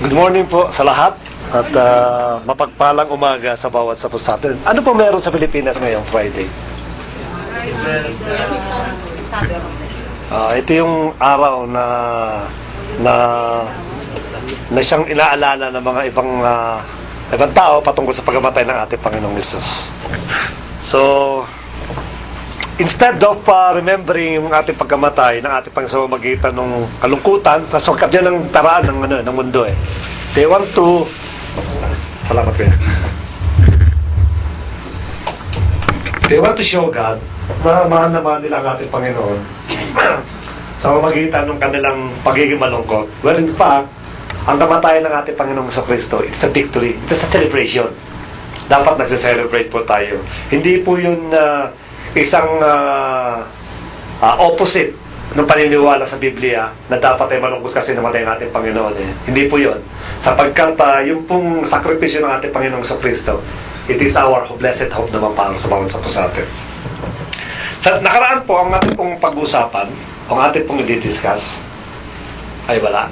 Good morning po sa lahat at mapagpalang umaga sa bawat sa natin. Ano po meron sa Pilipinas ngayong Friday? Ito yung araw na siyang inaalala ng mga ibang tao patungkol sa pagkamatay ng ating Panginoong Hesus. So, instead of remembering yung ating pagkamatay ng ating Panginoon sa magitan ng kalungkutan, sa sungkat yan ng paraan ng mundo they want to salamat kayo. They want to show God na mahal na mahal nila ang ating Panginoon sa magitan ng kanilang pagiging malungkot. Well, in fact, ang kamatayan ng ating Panginoong sa Kristo, it's a victory. It's a celebration. Dapat nagse-celebrate po tayo. Hindi po yun isang opposite ng paniniwala sa Biblia na dapat ay malungkot kasi namatay ng ating Panginoon. Hindi po yun. Sapagkat yung pong sakripisyo ng ating Panginoong sa Kristo, it is our blessed hope naman para sa bawat sa atin. Sa nakaraan po, ang ating pong pag-usapan, ang ating pong i-discuss, ay wala.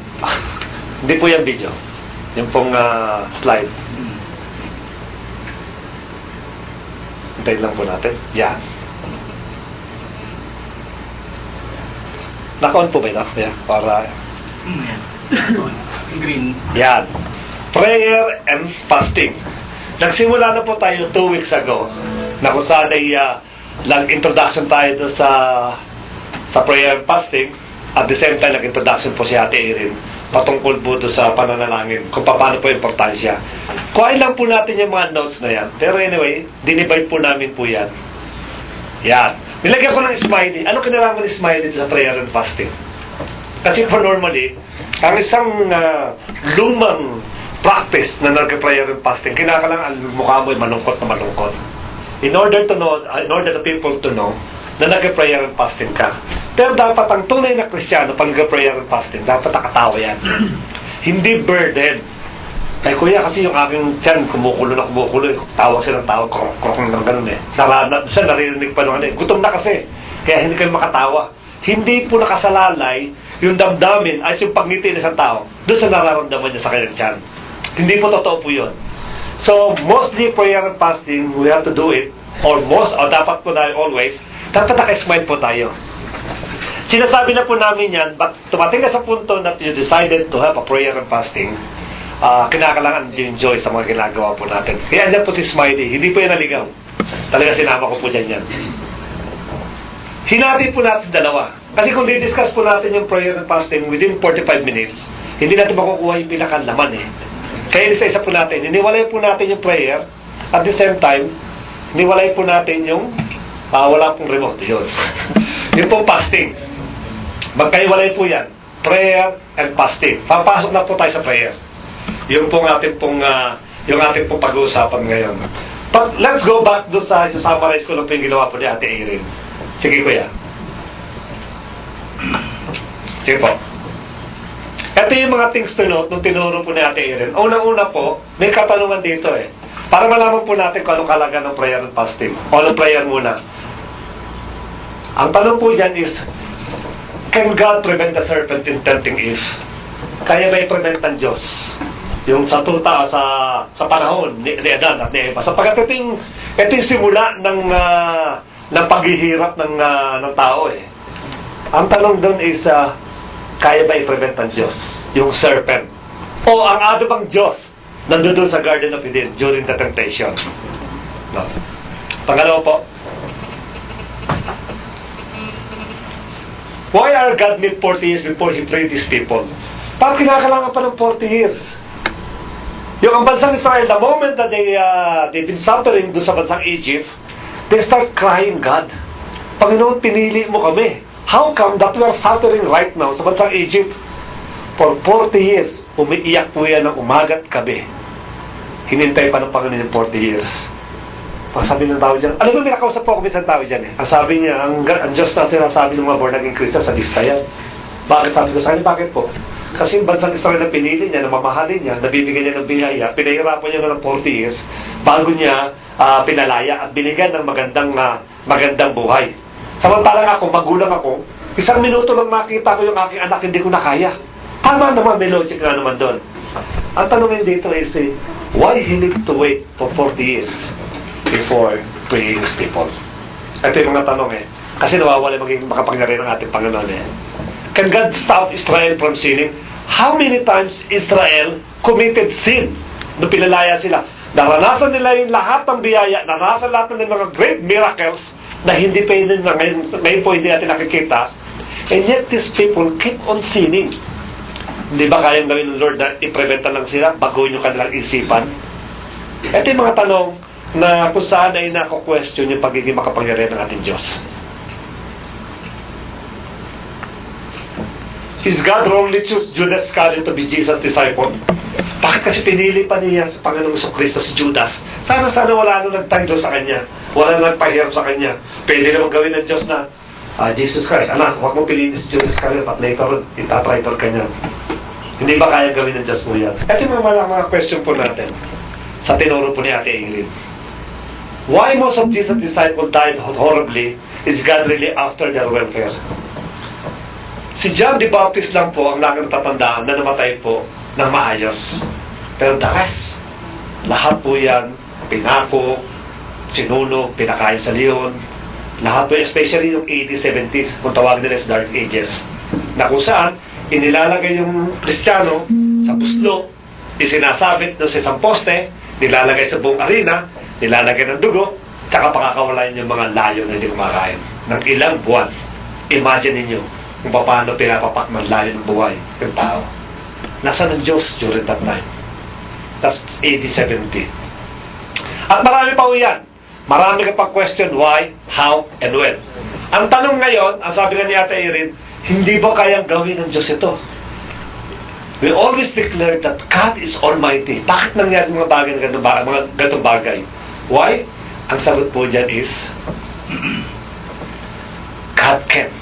Hindi po yung video. Yung pong slide. Hintayin lang po natin. Yan. Naka-on po ba ito? Yeah, para... Green. Yan. Prayer and fasting. Nagsimula na po tayo 2 weeks ago na kung saan ay nag-introduction tayo sa prayer and fasting. At the same time, nag-introduction po si Ate Erin patungkol po sa pananalangin kung paano po importansya. Kuhain lang po natin yung mga notes na yan. Pero anyway, dinivide po namin po yan. Yan. Nilagyan ko ng smiley. Ano kinalaman ng smiley sa prayer and fasting? Kasi po normally, ang isang lumang practice na nag-prayer and fasting, kinakalang ang mukha mo ay malungkot na malungkot. In order the people to know na nag-prayer and fasting ka. Pero dapat ang tunay na Kristiyano pag nag-prayer and fasting, dapat nakatawa yan. Hindi burden. Kay kuya kasi yung aking tiyan kumukulo, tawag siya ng tawag, krok ng ganun siya naririnig pa naman gutom na kasi, kaya hindi kayo makatawa. Hindi po nakasalalay yung damdamin at yung pagngiti ng isang tao doon sa nararamdaman niya sa kanyang tiyan. Hindi po totoo po yun. So, mostly prayer and fasting, we have to do it, or dapat po na always, dapat naka-smile po tayo. Sinasabi na po namin yan, but tumating na sa punto that you decided to have a prayer and fasting, kinakailangan enjoy sa mga ginagawa po natin. Kaya andyan po si Smiley, hindi po yan naligaw. Talaga sinama ko po dyan yan. Hinati po natin sa dalawa. Kasi kung di-discuss po natin yung prayer and fasting within 45 minutes, hindi natin makukuha yung pinakalaman Kaya isa-isa po natin. Iniwalay po natin yung prayer, at the same time, iniwalay po natin yung wala pong remote. Yun. Yung pong fasting. Magkaiwalay po yan. Prayer and fasting. Papasok na po tayo sa prayer. Yung pong ating pong pag-uusapan ngayon. But let's go back do sa summarize ko lang po yung ginawa po ni Ate Erin. Sige kuya. Sige po. Ito yung mga things to note nung tinuro po ni Ate Erin. Unang-una po, may katanungan dito Para malaman po natin kung anong kalaga ng prayer and fasting. O ng prayer muna. Ang tanong po dyan is, can God prevent the serpent in tempting Eve? Kaya ba i-prevent ng Diyos? Yung sa tuta sa panahon ni Adan at ni Eva. Sapagkat ito yung simula ng paghihirap ng tao Ang tanong doon is, kaya ba i-prevent ng Diyos? Yung serpent. O ang ano bang Diyos nandun sa Garden of Eden during the temptation? No. Pangalawa po, why are God need 40 years before He freed His people? Bakit kinakailangan pa ng 40 years? Yung ang bansang Israel, the moment that they've been suffering doon sa bansang Egypt, they start crying, God, Panginoon, pinili mo kami. How come that we are suffering right now sa bansang Egypt? For 40 years, umiiyak po yan ng umaga't gabi. Hinintay pa ng Panginoon yung 40 years. Sabi ng tao dyan, alam mo, may nakausap po ako minsan tao dyan Ang sabi niya, ang Diyos na sinasabi ng mga born again Christian sa lista yan. Bakit? Sabi ko sa kanya, bakit po? Kasi yung bansang Israel na pinili niya, na mamahalin niya, nabibigyan niya ng biyaya, pinahirapan niya ng 40 years, bago niya pinalaya at binigyan ng magandang buhay. Samantalang ako, magulang ako, Isang minuto lang makita ko yung aking anak, hindi ko na kaya. Tama naman, may logic nga naman doon. Ang tanongin dito is, why he need to wait for 40 years before freeing his people? Ito yung mga tanong Kasi nawawala maging makapangyarihan ng ating Panginoon Can God stop Israel from sinning? How many times Israel committed sin nung pinalaya sila? Naranasan nila yung lahat ng biyaya, naranasan lahat ng mga great miracles na hindi pa yun na ngayon po hindi natin nakikita. And yet these people keep on sinning. Hindi ba kayang gawin ng Lord na i-preventa lang sila, baguhin yung kanilang isipan? Ito yung mga tanong na kung saan ay nako-question yung pagiging makapangyarihan ng ating Diyos. Is God wrongly choose Judas Iscariot to be Jesus' disciple? Bakit kasi pinili pa niya sa Panginoong Kristo si Judas? Sana wala nang nagtaydo sa kanya. Wala nang nagpahirap sa kanya. Pwede naman gawin ng Diyos na, Jesus Christ, anak, huwag mo piliin si Judas Iscariot at later, itatraitor ka niya. Hindi ba kaya gawin ng Diyos mo yan? Ito yung mga question po natin sa tinuro po ni Ate Aileen. Why most of Jesus' disciples died horribly? Is God really after their welfare? Si John the Baptist lang po ang nakatatandaan na namatay po ng maayos. Pero the rest, lahat po yan, pinako, sinunog, pinakain sa leon. Lahat po, especially yung 80s, 70s, kung tawag nila sa Dark Ages, na kung saan, inilalagay yung Kristiyano sa buslo, isinasabit doon sa isang poste, nilalagay sa buong arena, nilalagay ng dugo, tsaka pakakawalan yung mga layo na hindi kumakain. Ng ilang buwan. Imagine ninyo, kung paano pinapapak ng layo ng buhay yung tao. Nasaan ang Diyos during that time? That's 80-70. At marami pa po yan. Marami ka pang question why, how, and when. Ang tanong ngayon, ang sabi nga ni Ate Erin, hindi ba kayang gawin ng Diyos ito? We always declare that God is Almighty. Bakit nangyari mga bagay na mga ganitong bagay? Why? Ang sagot po dyan is, God can.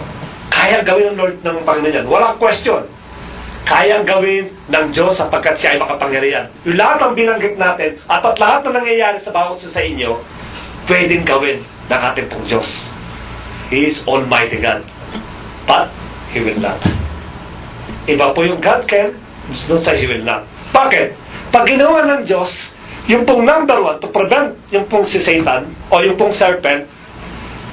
Kaya gawin ng Lord ng Panginoon yan. Walang question. Kayang gawin ng Diyos sapagkat siya ay makapangyarihan. Yung lahat ng binanggit natin at lahat na nangyayari sa bawat isa sa inyo, pwedeng gawin ng ating pong Diyos. He is Almighty God. But, He will not. Iba po yung God can, doon sa He will not. Bakit? Pag ginawa ng Diyos, yung pong number one, to prevent yung pong si Satan, o yung pong serpent,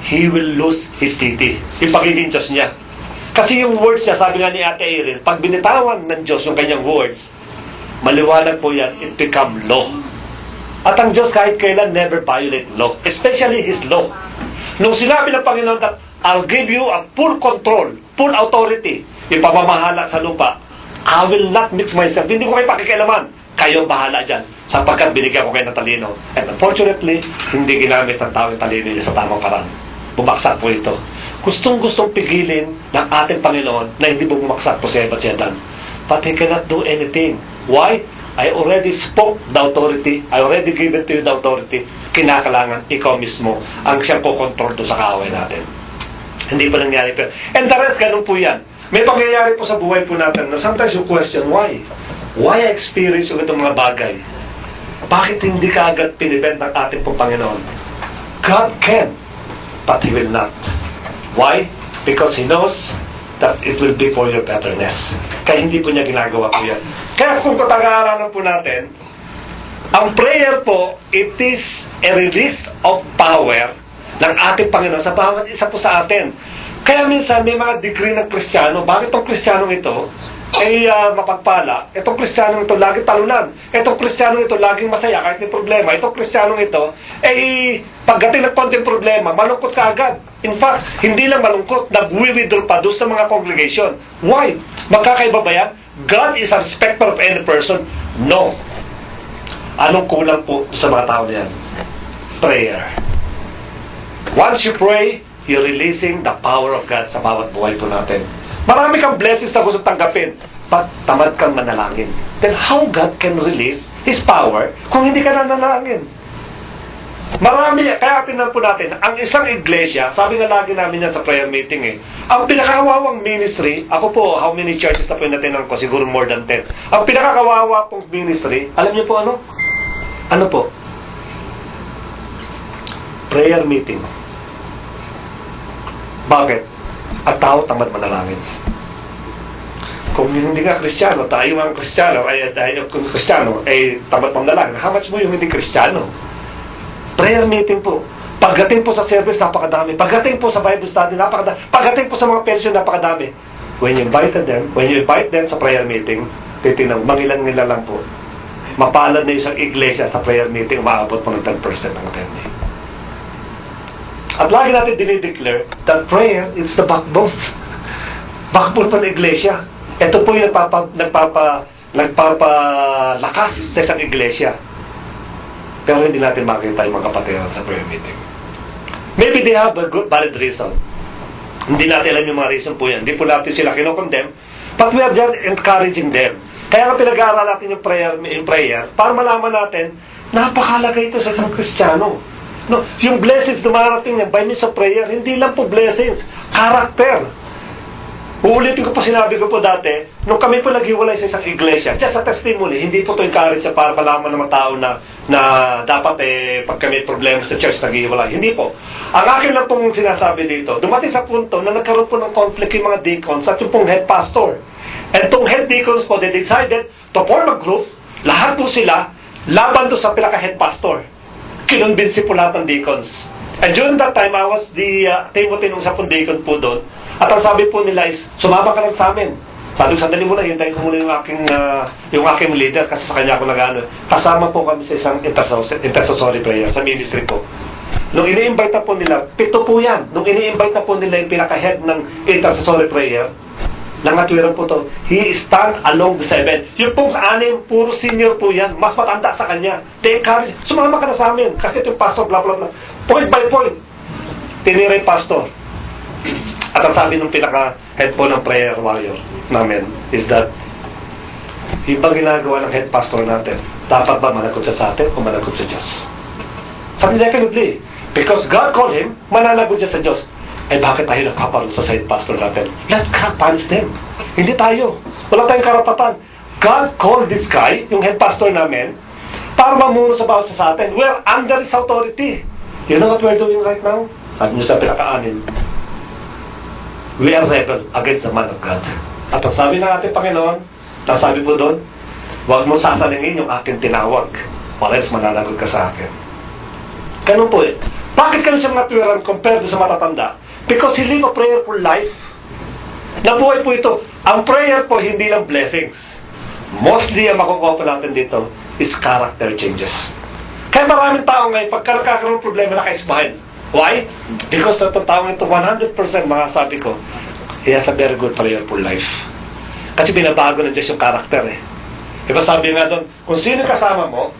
he will lose his deity. Yung pagiging Diyos niya. Kasi yung words niya, sabi nga ni Ate Erin, pag binitawan ng Diyos yung kanyang words, maliwanag po yan, it become law. At ang Diyos kahit kailan never violate law. Especially His law. Nung sinabi ng Panginoon that, I'll give you a full control, full authority, yung pamamahala sa lupa, I will not mix myself. Hindi ko kayo pakikialaman. Kayo bahala dyan. Sapagkat binigyan ko kayo ng talino. And unfortunately, hindi ginamit ng tao yung talino niya sa tamang paraan. Bumaksak po ito. Gustong-gustong pigilin ng ating Panginoon na hindi bumaksak po siya dan. But He cannot do anything. Why? I already spoke the authority. I already given to you the authority. Kinakailangan ikaw mismo ang siyang po-control doon sa kaaway natin. Hindi pa nangyari pa. And the rest, ganun po yan. May pangyayari po sa buhay po natin na sometimes you question, why? Why I experience yung itong mga bagay? Bakit hindi ka agad pinibent ng ating pong Panginoon? God can. But He will not. Why? Because He knows that it will be for your betterness. Kaya hindi po niya ginagawa po yan. Kaya kung patag-aaralan po natin, ang prayer po, it is a release of power ng ating Panginoon sa bawat isa po sa atin. Kaya minsan may mga degree ng Kristiyano. Bakit itong Kristiyanong ito ay mapagpala? Itong Kristiyanong ito laging talunan. Itong Kristiyanong ito laging masaya kahit may problema. Itong Kristiyanong ito ay pagdating ng konting problema, malungkot ka agad. In fact, hindi lang malungkot, nag-withdraw pa doon sa mga congregation. Why? Magkakaiba ba yan? God is a respecter of any person? No. Anong kulang po sa mga tao niyan? Prayer. Once you pray, you're releasing the power of God sa bawat buhay po natin. Marami kang blessings na gusto tanggapin, but tamad kang manalangin. Then how God can release His power kung hindi ka nanalangin? Marami, kaya tingnan po natin, ang isang iglesia, sabi nga lagi namin yan sa prayer meeting ang pinakakawawang ministry, ako po, how many churches na po natinan ko? Siguro more than 10. Ang pinakakawawa pong ministry, alam niyo po ano? Ano po? Prayer meeting. Bakit? At tao tamad manalangin. Kung hindi ka Kristiyano, tayo ang Kristiyano, kung Kristiyano, tamad manalangin. How much mo yung hindi Kristiyano? Prayer meeting po. Pagdating po sa service, napakadami. Pagdating po sa Bible study, napakadami. Pagdating po sa mga pension, napakadami. When you invite them sa prayer meeting, titinang, mangilan-ngilan lang po. Mapalad na yung isang iglesia sa prayer meeting, umaabot po ng 10% ng attendee. At lagi natin dinideclare that prayer is the backbone. Backbone pa ng iglesia. Ito po yung nagpapalakas sa isang iglesia. Pero hindi natin makita yung mga kapatiran sa prayer meeting. Maybe they have a good, valid reason. Hindi natin alam yung mga reason po yan. Hindi po natin sila kinokondemn. But we are just encouraging them. Kaya nga pinag-aaral natin yung prayer para malaman natin, napakalaga ito sa isang Kristiyano. No, yung blessings dumarating yan by means of prayer, hindi lang po blessings, character. Uulitin ko po, sinabi ko po dati, nung kami po naghiwalay sa isang iglesia, just sa testimony, hindi po ito encourage para malaman ng mga tao na dapat pag kami problema sa church, naghiwalay. Hindi po. Ang akin lang pong sinasabi dito, dumating sa punto na nagkaroon po ng conflict yung mga deacons at yung pong head pastor. And itong head deacons po, they decided to form a group, lahat po sila, laban doon sa pinaka-head pastor. Kinonvince po lahat ng deacons. And during that time, I was the Timothy nung sa deacon po doon. At ang sabi po nila is, sumama ka lang sa amin. Sabi ko, sandali muna, hintayin ko muna yung aking leader kasi sa kanya ako nag-ano. Kasama po kami sa isang intercessory prayer sa ministry po. Nung ini-invite na po nila, 7 po yan. Nung ini-invite na po nila yung pinaka-head ng intercessory prayer, nangatwiran po to, he stand along the 7. Yung pong 6, puro senior po yan. Mas matanda sa kanya. They encourage, sumama ka na sa amin. Kasi ito yung pastor, blah blah blah. Point by point. Tinira yung pastor. At ang sabi ng pinaka-head po ng prayer warrior namin is that ibang ginagawa ng head pastor natin, dapat ba managot siya sa atin o managot sa Diyos? Sabi niya, definitely. Because God called him, mananagot siya sa Diyos. Bakit tayo nagpaparoon sa head pastor natin? Let God punish them. Hindi tayo. Wala tayong karapatan. God called this guy, yung head pastor namin, para mamuno sa bawat sa atin. We're under his authority. You know what we're doing right now? Sabi niya sa pinaka-anin, we are rebel against the man of God. At ang sabi ng ating Panginoon, nasabi po doon, huwag mo sasalingin yung aking tinawag, or else mananagot ka sa akin. Ganun po eh. Bakit ganun siya matuwiran compared sa matatanda? Because he live a prayerful life. Nabuhay po ito. Ang prayer po, hindi lang blessings. Mostly, ang makukuha po natin dito is character changes. Kaya maraming tao ngayon, pagka nagkakaroon problema, nakaisbahin. Why? Because natatawag ito 100% mga sabi ko, he has a very good prayerful life. Kasi binabago ng Diyos yung karakter eh. Diba sabi nga doon, kung sino kasama mo,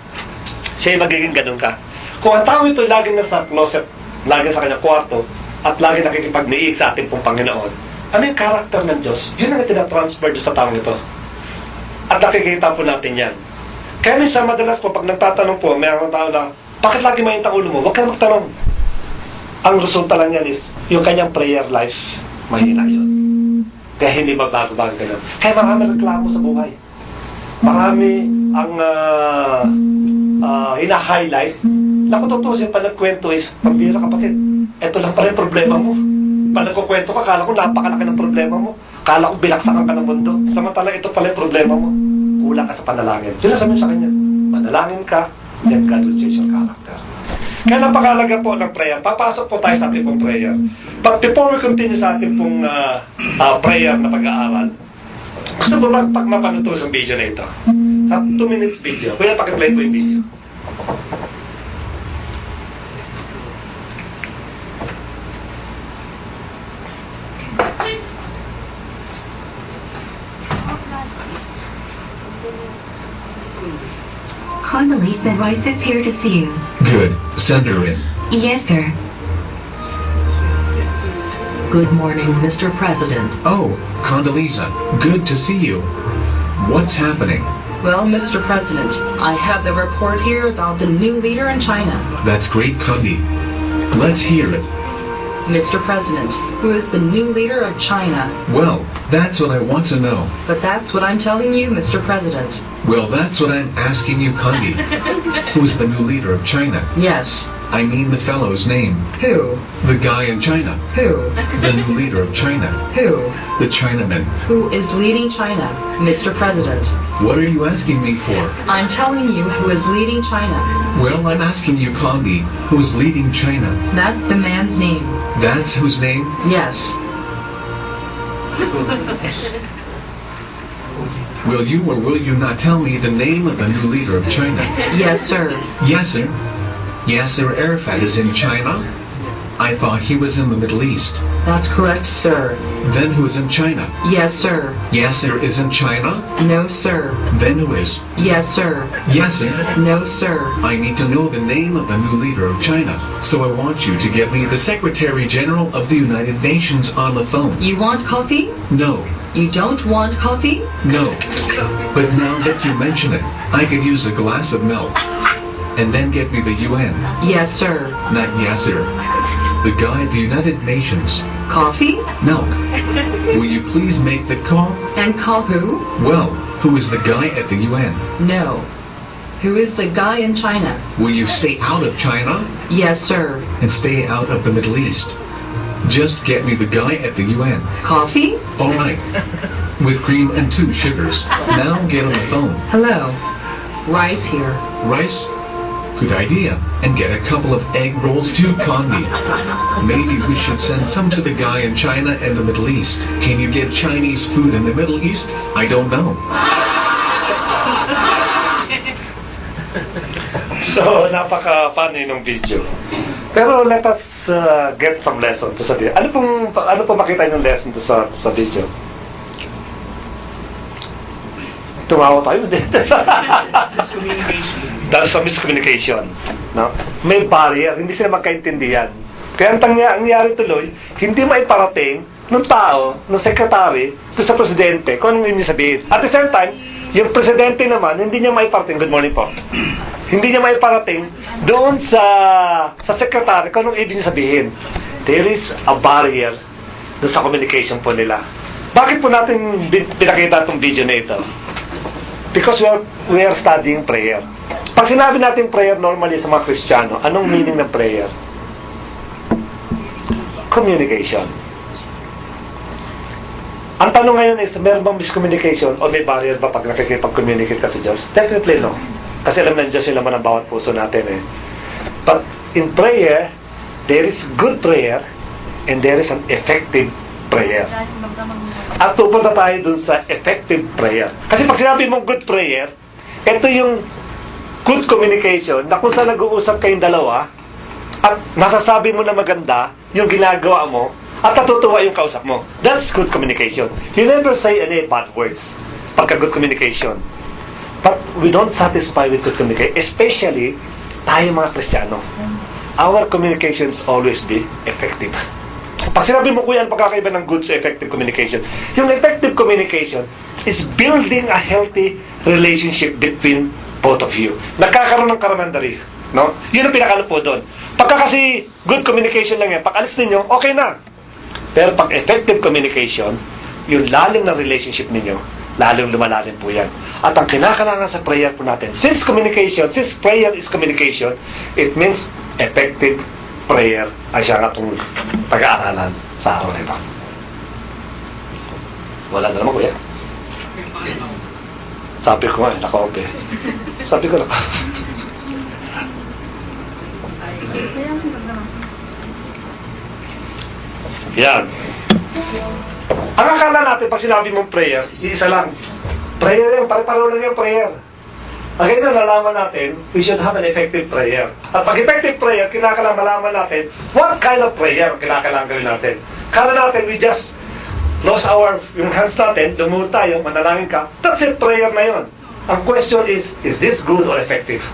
siya yung magiging ganun ka. Kung ang tao ito lagi nasa closet, lagi sa kanyang kwarto, at lagi nakikipagniig sa ating pong Panginoon, ano yung karakter ng Diyos? Yun ang tinatransfer doon sa taong ito. At nakikita po natin yan. Kaya minsan madalas po, pag nagtatanong po, mayroong tao na, bakit lagi mainit ang ulo mo? Huwag ka magtanong. Ang resulta lang yan is, yung kanyang prayer life, mahina yun. Kaya hindi magbago-bago ganun. Kaya marami reklamo sa buhay. Marami ang hina-highlight. Naku, tutusin pa nagkwento is, pambira kapatid, eto lang pala yung problema mo. Pag nagkukwento ka, kala ko napakalaki ng problema mo. Kala ko binaksakan ka ng mundo. Samantala, ito pala yung problema mo. Kulang ka sa panalangin. Yun lang sabihin sa kanya. Manalangin ka, then God will change your character. Kaya napakalaga po ng prayer. Papasok po tayo sa ating pong prayer. But before we continue sa ating pong prayer na pag-aaral, gusto mo pag mapanood sa video na ito? Sa 2 minutes video. Kuya, pakiplay po yung video. Condoleezza Rice is here to see you. Good. Send her in. Yes, sir. Good morning, Mr. President. Oh, Condoleezza. Good to see you. What's happening? Well, Mr. President, I have the report here about the new leader in China. That's great, Condi. Let's hear it. Mr. President, who is the new leader of China? Well, that's what I want to know. But that's what I'm telling you, Mr. President. Well, that's what I'm asking you, Kandi. Who's the new leader of China? Yes. I mean the fellow's name. Who? The guy in China. Who? The new leader of China. Who? The Chinaman. Who is leading China, Mr. President? What are you asking me for? I'm telling you who is leading China. Well, I'm asking you, Kandi, who's leading China? That's the man's name. That's whose name? Yes. Will you or will you not tell me the name of the new leader of China? Yes, sir. Yasser. Yasser Arafat is in China? I thought he was in the Middle East. That's correct, sir. Then who is in China? Yes, sir. Yasser is in China? No, sir. Then who is? Yes, sir. Yasser? No, sir. I need to know the name of the new leader of China. So I want you to get me the Secretary General of the United Nations on the phone. You want coffee? No. You don't want coffee? No. But now that you mention it, I could use a glass of milk. And then get me the UN. Yes, sir. Not Yasser. The guy at the United Nations. Coffee? Milk. Will you please make the call? And call who? Well, who is the guy at the UN? No. Who is the guy in China? Will you stay out of China? Yes, sir. And stay out of the Middle East? Just get me the guy at the UN. Coffee? All right. With cream and 2 sugars. Now get on the phone. Hello. Rice here. Rice? Good idea. And get a couple of egg rolls too, Kandi. Maybe we should send some to the guy in China and the Middle East. Can you get Chinese food in the Middle East? I don't know. So, napaka-funny ng video. Pero let us get some lesson to sa video. Ano pong makita yung lesson to sa video? Tumawa tayo. Dahil sa miscommunication. No? May barrier, hindi sila magkaintindihan. Kaya ang nangyari tuloy, hindi maiparating ng tao, ng secretary, to sa presidente, kung anong ibig sabihin. At the same time, yung presidente naman, hindi niya maiparating, good morning po, hindi niya maiparating doon sa secretary, kung anong ibig sabihin. There is a barrier doon sa communication po nila. Bakit po natin pinakita itong video na ito? Because we are studying prayer. Pag sinabi natin prayer normally sa mga Kristiyano, anong meaning ng prayer? Communication. Ang tanong ngayon is, meron bang miscommunication o may barrier ba pag nakikipag-communicate ka sa Diyos? Definitely no. Kasi alam ng Diyos yung laman ng bawat puso natin eh. But in prayer, there is good prayer and there is an effective prayer. At pupunta tayo dun sa effective prayer. Kasi pag sinabi mong good prayer, ito yung good communication na kung saan nag-uusap kayong dalawa at masasabi mo na maganda yung ginagawa mo at natutuwa yung kausap mo. That's good communication. You never say any bad words pagka good communication. But we don't satisfy with good communication. Especially tayo mga Kristiyano. Our communication is always be effective. Pag sinabi mo ko yan, pagkakaiba ng good to effective communication. Yung effective communication is building a healthy relationship between both of you. Nagkakaroon ng karamandari. No? Yun ang pinakano po doon. Pagka kasi good communication lang yan, pag alis ninyo, okay na. Pero pag effective communication, yung lalim ng relationship ninyo, lalong lumalalim po yan. At ang kinakailangan sa prayer po natin, since prayer is communication, it means effective prayer ay siya nga itong pag-aaralan sa araw na ito. Wala na naman, kuya. Sabi ko nga, naka-off eh. Sabi ko naka-off. Yan. Ang akala natin, pag sinabi mong prayer, isa lang. Prayer yan, pare-pareho lang yung prayer. Ang ganyan nalaman natin, we should have an effective prayer. At pag effective prayer, kinakailangan malaman natin what kind of prayer kinakailangan gawin natin. Kala natin, we just lost yung hands natin, lumuhod tayo, manalangin ka, that's it, prayer na yun. Ang question is this good or effective?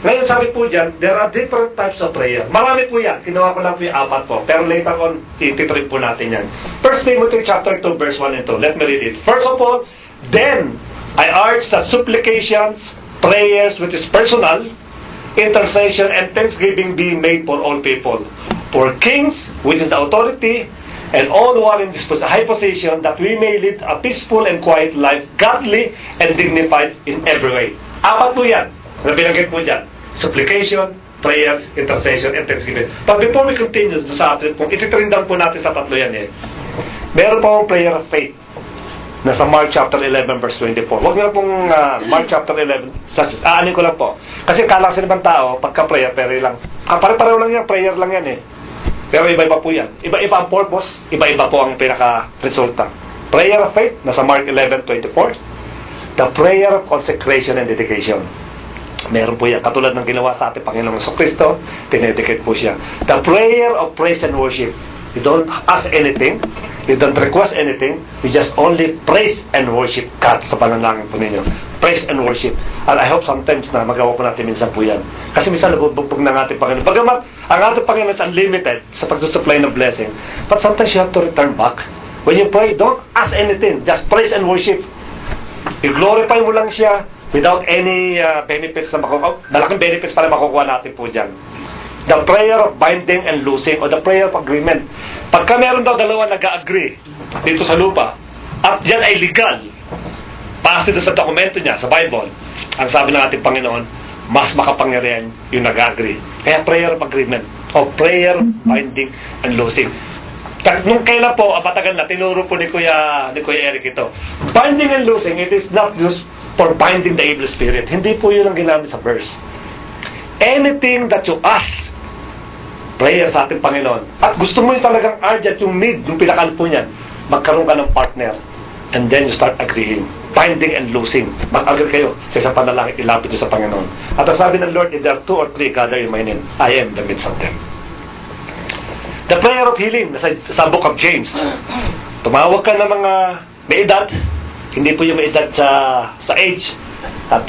Ngayon sabi po dyan, there are different types of prayer. Marami po yan, kinuha ko lang po yung 4 po. Pero later on, ititrip po natin yan. 1 Timothy chapter 2, verse 1 and 2. Let me read it. First of all, then, I urge that supplications, prayers which is personal, intercession, and thanksgiving be made for all people, for kings, which is the authority, and all who are in this high position, that we may lead a peaceful and quiet life, godly and dignified in every way. Apat po yan, na binanggit po dyan. Supplication, prayers, intercession, and thanksgiving. But before we continue sa atin po, ititrin down po natin sa tatlo yan eh. Meron pa pong prayer of faith. Nasa Mark chapter 11 verse 24. Huwag niyo pong Mark chapter 11. Aanin ko lang po. Kasi kala sa ibang tao, pagka-prayer, prayer lang. Pare-pareho lang yan, prayer lang yan eh. Pero iba-iba po yan. Iba-iba ang purpose, iba-iba po ang pinaka-resulta. Prayer of faith, nasa Mark 11:24. The prayer of consecration and dedication. Meron po yan. Katulad ng ginawa sa ating Panginoong Kristo, tinedicate po siya. The prayer of praise and worship. You don't ask anything. You don't request anything. You just only praise and worship God sa panalangin po ninyo. Praise and worship. And I hope sometimes na magawa po natin minsan po yan. Kasi minsan nabubugbog ng ating Panginoon. Bagamat ang ating Panginoon is unlimited sa pagsusupply ng blessing. But sometimes you have to return back. When you pray, don't ask anything. Just praise and worship. I-glorify mo lang siya without any benefits na makukuha. Malaking benefits para makukuha natin po dyan. The prayer of binding and loosing or the prayer of agreement. Pagka meron daw dalawa nag-agree dito sa lupa at yan ay legal, base doon sa dokumento niya, sa Bible, ang sabi ng ating Panginoon, mas makapangyarihan yung nag-agree. Kaya prayer of agreement o prayer of binding and loosing. Nung kailan po, matagal na, tinuro po ni Kuya Eric ito. Binding and loosing, it is not used for binding the evil spirit. Hindi po yun ang ginamit sa verse. Anything that you ask, prayer sa ating Panginoon. At gusto mo yung talagang urgent, yung need, yung pinakan po niyan, magkaroon ka ng partner. And then you start agreeing. Binding and loosing. Mag-agree kayo sa isang panalangin, ilapit nyo sa Panginoon. At ang sabi ng Lord, if there are 2 or 3 gather in my name, I am in the midst of them. The prayer of healing, sa book of James. Tumawag ka ng mga may edad, hindi po yung may edad sa age. At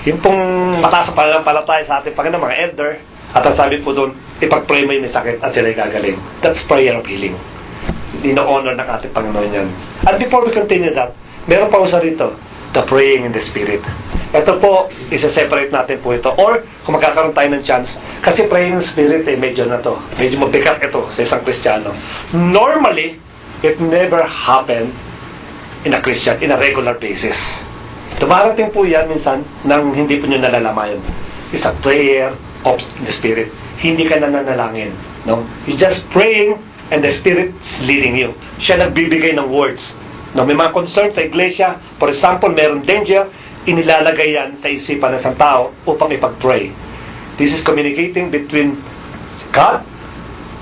yung pong mataas sa pananampalataya sa ating Panginoon, mga elder, at ang sabi po doon, ipag-pray mo yung may sakit at sila gagaling. That's prayer of healing. Ino-honor ng ating Panginoon yan. And before we continue that, meron pa usa rito, the praying in the Spirit. Ito po, isa-separate natin po ito. Or, kung magkakaroon tayo ng chance, kasi praying in the Spirit, medyo na to. Medyo mabigat ito sa isang Kristiyano. Normally, it never happen in a Christian, in a regular basis. Dumarating po yan minsan nang hindi po nyo nalalaman. It's a prayer of the Spirit. Hindi ka nananalangin. No? You're just praying and the Spirit is leading you. Siya nagbibigay ng words. No? May mga concern sa iglesia. For example, meron danger. Inilalagay yan sa isipan ng isang tao upang ipag-pray. This is communicating between God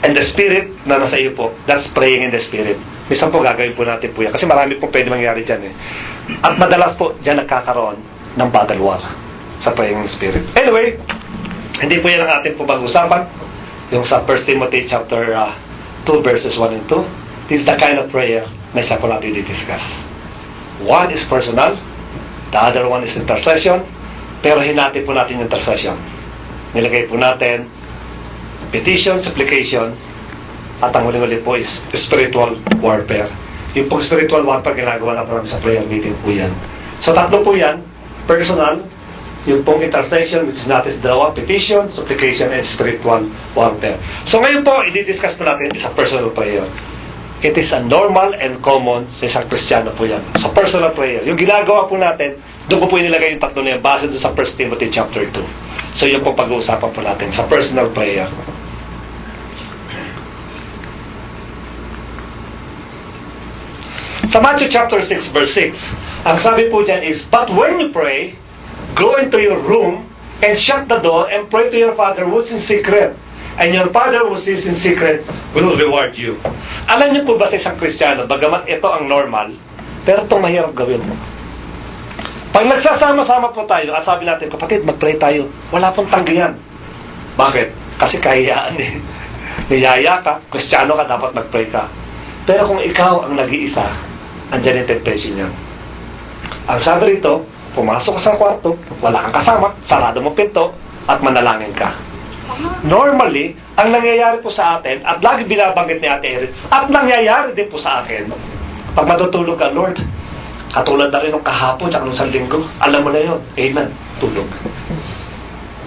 and the Spirit na nasa iyo po. That's praying in the Spirit. Minsan po gagawin po natin po yan. Kasi marami pong pwede mangyari dyan eh. At madalas po, dyan nagkakaroon ng battle war sa praying in the Spirit. Anyway, hindi po yan ang ating po pag-usapan. Yung sa 1 Timothy chapter 2 verses 1 and 2. This is the kind of prayer na isa po natin i-discuss. One is personal. The other one is intercession. Pero hinati po natin yung intercession. Nilagay po natin petition, supplication, at ang huling-huli po is spiritual warfare. Yung pong spiritual warfare, ginagawa na po namin sa prayer meeting po yan. So tatlo po yan, personal, yung pong intercession, which is natin dalawa, petition, supplication, and spiritual warfare. So ngayon po, i-discuss po natin is a personal prayer. It is a normal and common sa isang Kristiyano po yan. Sa personal prayer. Yung ginagawa po natin, doon po inilagay yung tatlo na yan, base doon sa 1 Timothy chapter 2. So yun pong pag-uusapan po natin sa personal prayer. Sa Matthew chapter 6 verse 6, ang sabi po dyan is, but when you pray, go into your room and shut the door and pray to your Father who's in secret. And your Father who is in secret will reward you. Alam niyo po ba sa isang Kristiyano, bagamat ito ang normal, pero itong mahirap gawin. Pag nagsasama-sama po tayo, at sabi natin, kapatid, mag-pray tayo, wala pong tanggihan. Bakit? Kasi kahiyaan eh. Niyaya ka, Kristiyano ka, dapat mag-pray ka. Pero kung ikaw ang nag-iisa, andyan yung temptation niya. Ang sabi rito, pumasok ka sa kwarto, wala kang kasama, sarado mo pinto, at manalangin ka. Normally, ang nangyayari po sa atin, at lagi binabanggit ni Ate Erin, at nangyayari din po sa akin, pag matutulog ka, Lord, katulad na rin ng kahapon, tsaka nung sa linggo, alam mo na yun, amen, tulog.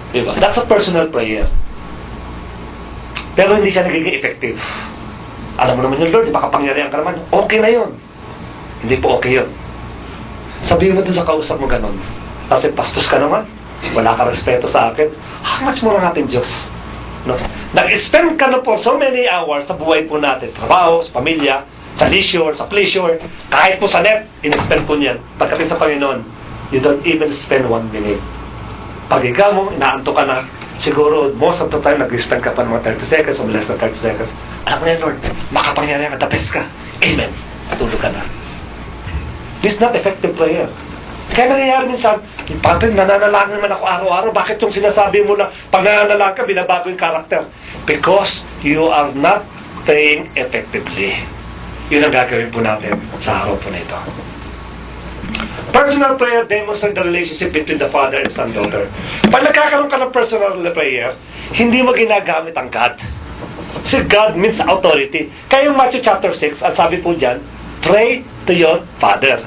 Diba? That's a personal prayer. Pero hindi siya nagiging effective. Alam mo naman yung Lord, makapangyarihan ka naman. Okay na yun. Hindi po okay yun. Sabihin mo dun sa kausap mo ganun. Kasi pastos ka naman. Wala ka respeto sa akin. How much more ang ating Diyos? No? Nag-spend ka na po so many hours sa buhay po natin. Sa trabaho, sa pamilya, sa leisure, sa pleasure. Kahit po sa net, in-spend po niyan. Pagdating sa Panginoon, you don't even spend 1 minute. Pag ikaw mo, inaanto ka na, siguro, most of the time, nag-spend ka pa ng mga 30 seconds o less than 30 seconds. Alam mo yan, Lord, makapangyarihan ka, the best ka. Amen. Tulog ka na. This is not effective prayer. Kaya nangyayari minsan, pati nananalangin man ako araw-araw, bakit yung sinasabi mo na pag nananalangin ka, binabago yung karakter? Because you are not praying effectively. Yun ang gagawin po natin sa araw po na ito. Personal prayer demonstrates the relationship between the father and son-daughter. Pag nagkakaroon ka ng personal prayer, hindi mo ginagamit ang God. Si God means authority. Kaya yung Matthew chapter 6, ang sabi po dyan, pray to your father.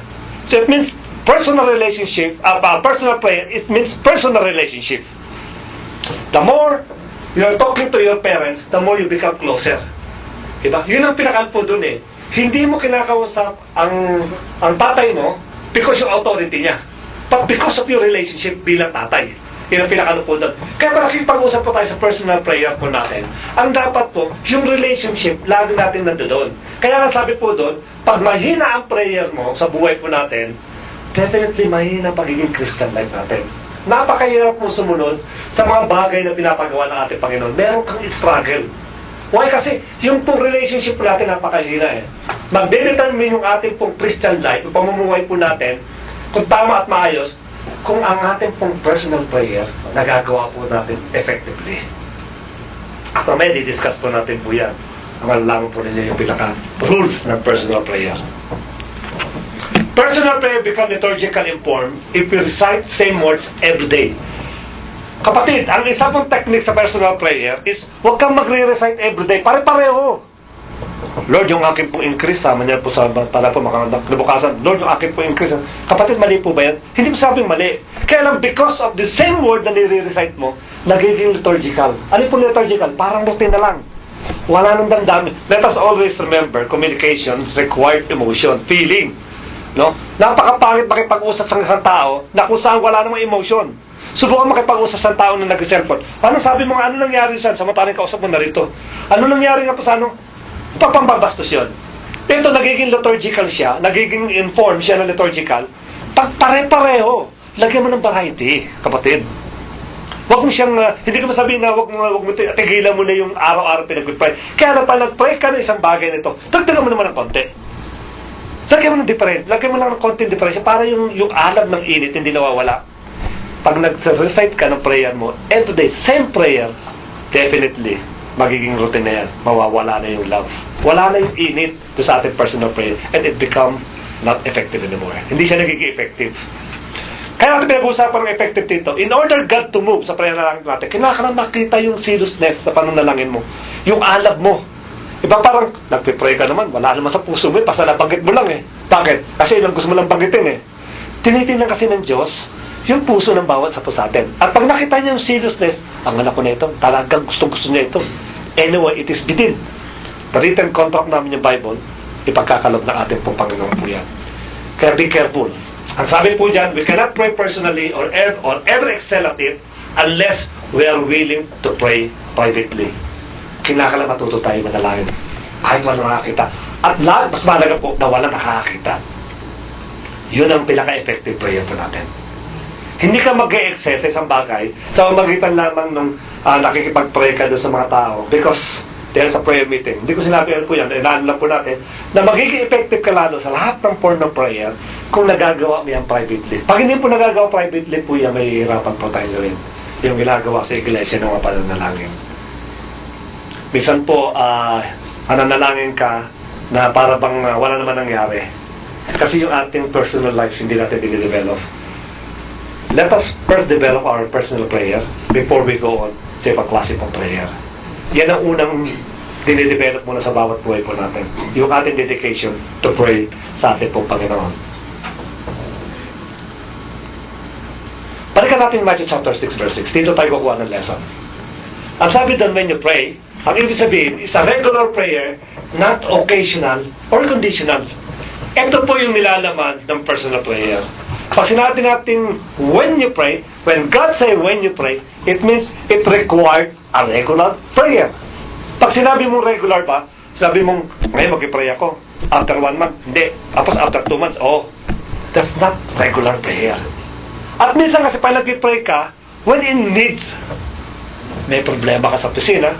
So it means personal relationship, personal prayer, it means personal relationship. The more you're talking to your parents, the more you become closer. Diba? Yun ang pinakal po dun eh. Hindi mo kinakausap ang tatay mo because yung authority niya. But because of your relationship bilang tatay. Yun ang pinakano po doon. Kaya malaking pag-usap po tayo sa personal prayer po natin. Ang dapat po, yung relationship, lagi natin nandoon. Kaya nga sabi po doon, pag mahina ang prayer mo sa buhay po natin, definitely mahina ang pagiging Christian life natin. Napakahirap po sumunod sa mga bagay na pinapagawa ng ating Panginoon. Meron kang struggle. Why? Kasi yung pong relationship po natin napakahina eh. Magdedetermine yung ating pong Christian life, yung pamumuhay po natin, kung tama at maayos, kung ang ating pong personal prayer nagagawa po natin effectively. At may di-discuss po natin po yan. Malalaman po ninyo yung pinaka-rules ng personal prayer. Personal prayer become liturgical informed if we recite same words every day. Kapatid, ang isa pong technique sa personal prayer is huwag kang magre-recite everyday. Pare-pareho. Lord, yung aking pong increase, sama niya po sa para po makabukasan. Lord, yung aking pong increase. Kapatid, mali po ba yan? Hindi ko sabing mali. Kaya lang, because of the same word na nire-recite mo, nagiging liturgical. Ano po liturgical? Parang routine na lang. Wala nang damdamin. Let us always remember, communication required emotion, feeling. No? Napakapangit makipag-usap sa isang tao na kung saan wala namang emotion. Subukan makipag-usap sa tao na nag-cellphone. Ano sabi mo nga, ano nangyari saan? Samantalang kausap mo narito. Ano nangyari nga pa sa ano? Papambabastos yun. Ito, nagiging liturgical siya, nagiging informed siya na liturgical. Pag pare-pareho, lagyan mo ng variety, kapatid. Huwag mo siyang, hindi ko masabihin na huwag mo tigilan mo na yung araw-araw pinag-pray. Kaya na pag nag-pray ka na isang bagay nito, tagdagan mo naman ng konti. Lagyan mo ng different, lagyan mo lang ng konti difference para yung alam ng init hindi nawawala. Pag nag-recite ka ng prayer mo, everyday, same prayer, definitely, magiging routine na yan. Mawawala na yung love. Wala na yung init to sa ating personal prayer and it become not effective anymore. Hindi siya nagiging effective. Kaya natin pinag-uusapan ng effective dito. In order God to move sa prayer na lang natin, kailangan makita yung seriousness sa panunalangin mo. Yung alab mo. Iba parang, nagpipray ka naman, wala naman sa puso mo, pasalabanggit mo lang eh. Bakit? Kasi ilang gusto mo lang banggitin eh. Tinitingnan kasi ng Diyos, yung puso ng bawat sa atin. At pag nakita niya yung seriousness, ang anak ko na ito, talagang gustong-gusto niya ito. Anyway, it is within the written contract namin yung Bible, ipagkakalob ng ating pong Panginoon po yan. Kaya be careful. Ang sabi po dyan, we cannot pray personally or ever excel at it unless we are willing to pray privately. Kinakala matuto tayo manalangin. Kahit wala nakakita. At mas mahalaga po na wala nakakita. Yun ang pinaka-effective prayer po natin. Hindi ka mag-e-excess sa isang bagay sa pamamagitan lamang nung nakikipag-pray ka doon sa mga tao because dahil sa prayer meeting. Hindi ko sinabi ano po yan, inaan lang po natin na magiging effective ka lalo sa lahat ng form ng prayer kung nagagawa mo yan privately. Pag hindi po nagagawa privately po yan, may hirapan po tayo rin yung ginagawa sa iglesia ng mga pananalangin. Minsan po, nananalangin ka na para bang wala naman nangyari. Kasi yung ating personal life hindi natin dinidevelop. Let us first develop our personal prayer before we go on sa ibang klase pong prayer. Yan ang unang dinidevelop muna sa bawat buhay po natin. Yung ating dedication to pray sa ating pong Panginoon. Balikan natin Matthew chapter 6 verse 6. Dito tayo kukuha ng lesson. Ang sabi doon when you pray, ang ibig sabihin is a regular prayer not occasional or conditional. Ito po yung nilalaman ng personal prayer. Pag sinabi natin when you pray, when God say when you pray, it means it required a regular prayer. Pag sinabi mong regular ba, sinabi mong ngayon mag-pray ako after 1 month, hindi. Tapos after 2 months, that's not regular prayer. At minsan kasi pag nag-pray ka, when in needs, may problema ka sa opisina,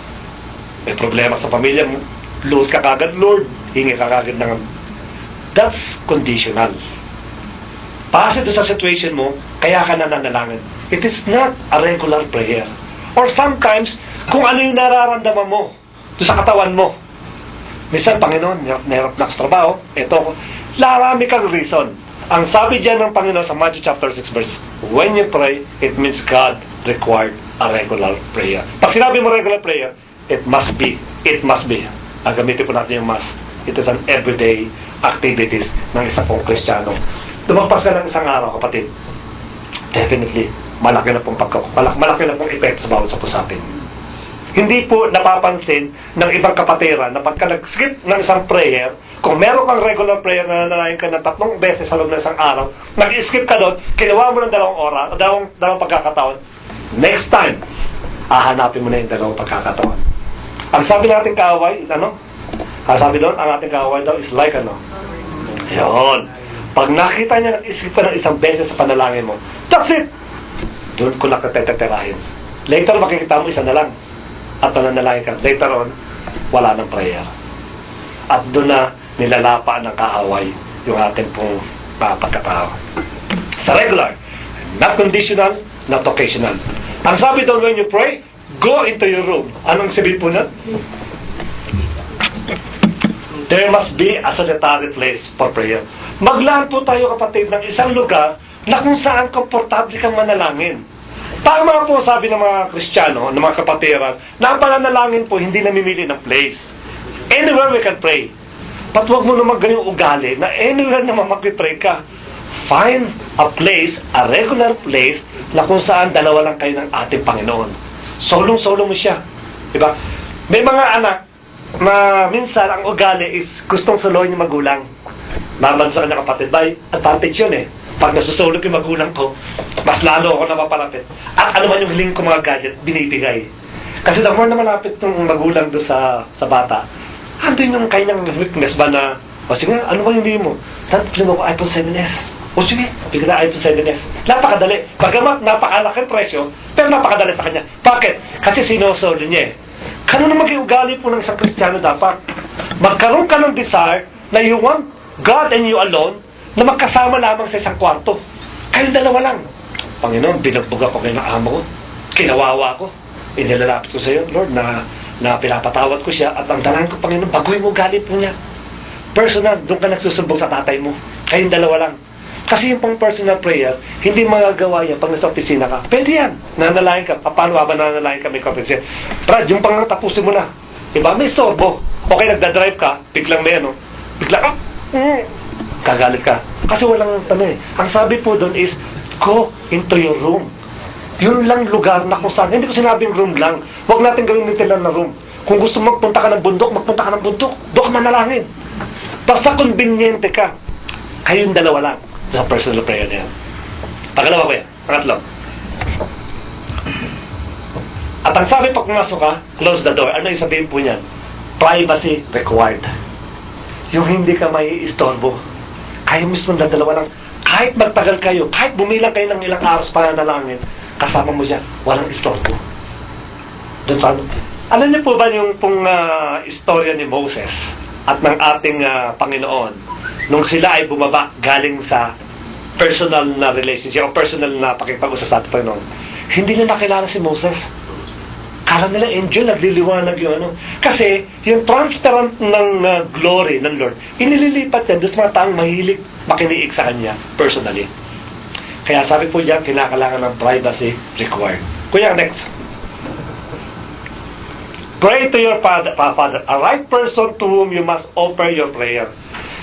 may problema sa pamilya mo, lose ka kagad, Lord, hingi ka kagad ng... That's conditional. Base doon sa situation mo, kaya ka nananalangin. It is not a regular prayer. Or sometimes, kung ano yung nararamdaman mo doon sa katawan mo. Minsan, Panginoon, nahirap na sa trabaho. Ito, larami kang reason. Ang sabi dyan ng Panginoon sa Matthew chapter 6 verse, when you pray, it means God required a regular prayer. Pag sinabi mo regular prayer, it must be. Gamitin po natin yung must. It is an everyday activities ng isa pong Kristiyano. Lumagpas ka ng isang araw, kapatid. Definitely, malaki na pong epekto sa bawat sa pusapin. Hindi po napapansin ng ibang kapatiran na pagka nag-skip ng isang prayer, kung meron kang regular prayer na nananayin ka ng 3 beses sa loob ng isang araw, nag-skip ka doon, kinuha mo ng 2 oras, dalawang pagkakataon, next time, hahanapin mo na yung 2 pagkakataon. Ang sabi natin kaaway, sabi doon, ang ating kaaway daw is like Yun. Pag nakita niya nag-skip ka ng 1 beses sa panalangin mo, that's it! Doon ko nakateterahin. Later, makikita mo 1 na lang. At pananalangin ka. Later on, wala ng prayer. At doon na nilalapa ng kaaway yung ating pong pagkatao. Sa regular, not conditional, not occasional. Ang sabi doon, when you pray, go into your room. Anong sabihin po na? There must be a solitary place for prayer. Maglaan po tayo, kapatid, ng isang lugar na kung saan komportable kang manalangin. Tama po sabi ng mga Kristiyano, ng mga kapatiran, na ang pananalangin po hindi namimili ng place. Anywhere we can pray. But huwag mo naman ganyang ugali na anywhere naman mag-pray ka. Find a place, a regular place, na kung saan dalawa lang kayo ng ating Panginoon. Solong-solo mo siya. Diba? May mga anak na minsan ang ugali is gustong solohin yung magulang. Naman sa kanya kapatid, by advantage yun eh. Pag nasusulog yung magulang ko, mas lalo ako napapalapit. At ano man yung hiling ko mga gadget, binibigay. Kasi the more na malapit ng magulang doon sa bata, andun yung kanyang weakness ba na, sige, ano ba yung hindi mo? Tatlo mo ko iPhone 7s. Sige, bigyan na iPhone 7s. Napakadali. Bagamat napakalaking presyo, pero napakadali sa kanya. Bakit? Kasi sinosolo niya eh. Kano na maging ugali po ng isang Kristiyano dapat? Magkaroon ka ng desire na you want God and you alone na magkasama lamang sa isang kwarto. Kayong dalawa lang. Panginoon, binagbog ako kayo ng amo ko. Kinawawa ko. Inilalapit ko sa iyo, Lord, na pinapatawad ko siya at ang dalangin ko, Panginoon, baguhin mo galit po niya. Personal, doon ka nagsusumbong sa tatay mo. Kayong dalawa lang. Kasi yung pang personal prayer, hindi magagawa yan pag nasa opisina ka. Pwede yan. Nanalahin ka. Paano ba nanalahin ka may kapitsin? Brad, yung pang tapusin mo na. Diba? May storbo. Okay, nagdadrive ka, biglang may biglang, kagalit ka. Kasi walang Ang sabi po doon is, go into your room. Yun lang lugar na kung saan. Hindi ko sinabing room lang. Huwag natin gawin nila na room. Kung gusto magpunta ka ng bundok, magpunta ka ng bundok. Doon ka manalangin. Basta conveniente ka. Kayong dalawa lang sa personal prayer na yan. Pangalawa ko yan. Pangatlo. At ang sabi pag pumasok ka, close the door. Ano yung sabihin po niyan? Privacy required. Yung hindi ka may istorbo. Kayo mismo na dalawa lang. Kahit magtagal kayo, kahit bumilang kayo ng ilang araw para nalangin, kasama mo siya, walang istorbo. Doon sa ano niyo po ba yung pong istorya ni Moses at ng ating Panginoon nung sila ay bumaba galing sa personal na relationship o personal na pakipag-usap sa ating Panginoon? Hindi nila nakilala si Moses. Kala nila angel, nagliliwanag yung Kasi yung transparent ng glory ng Lord, inililipat yan doon sa mga taong mahilig makiniig sa Kanya personally. Kaya sabi po diyan, kinakailangan ng privacy required. Kuya, next. Pray to your Father, a right person to whom you must offer your prayer.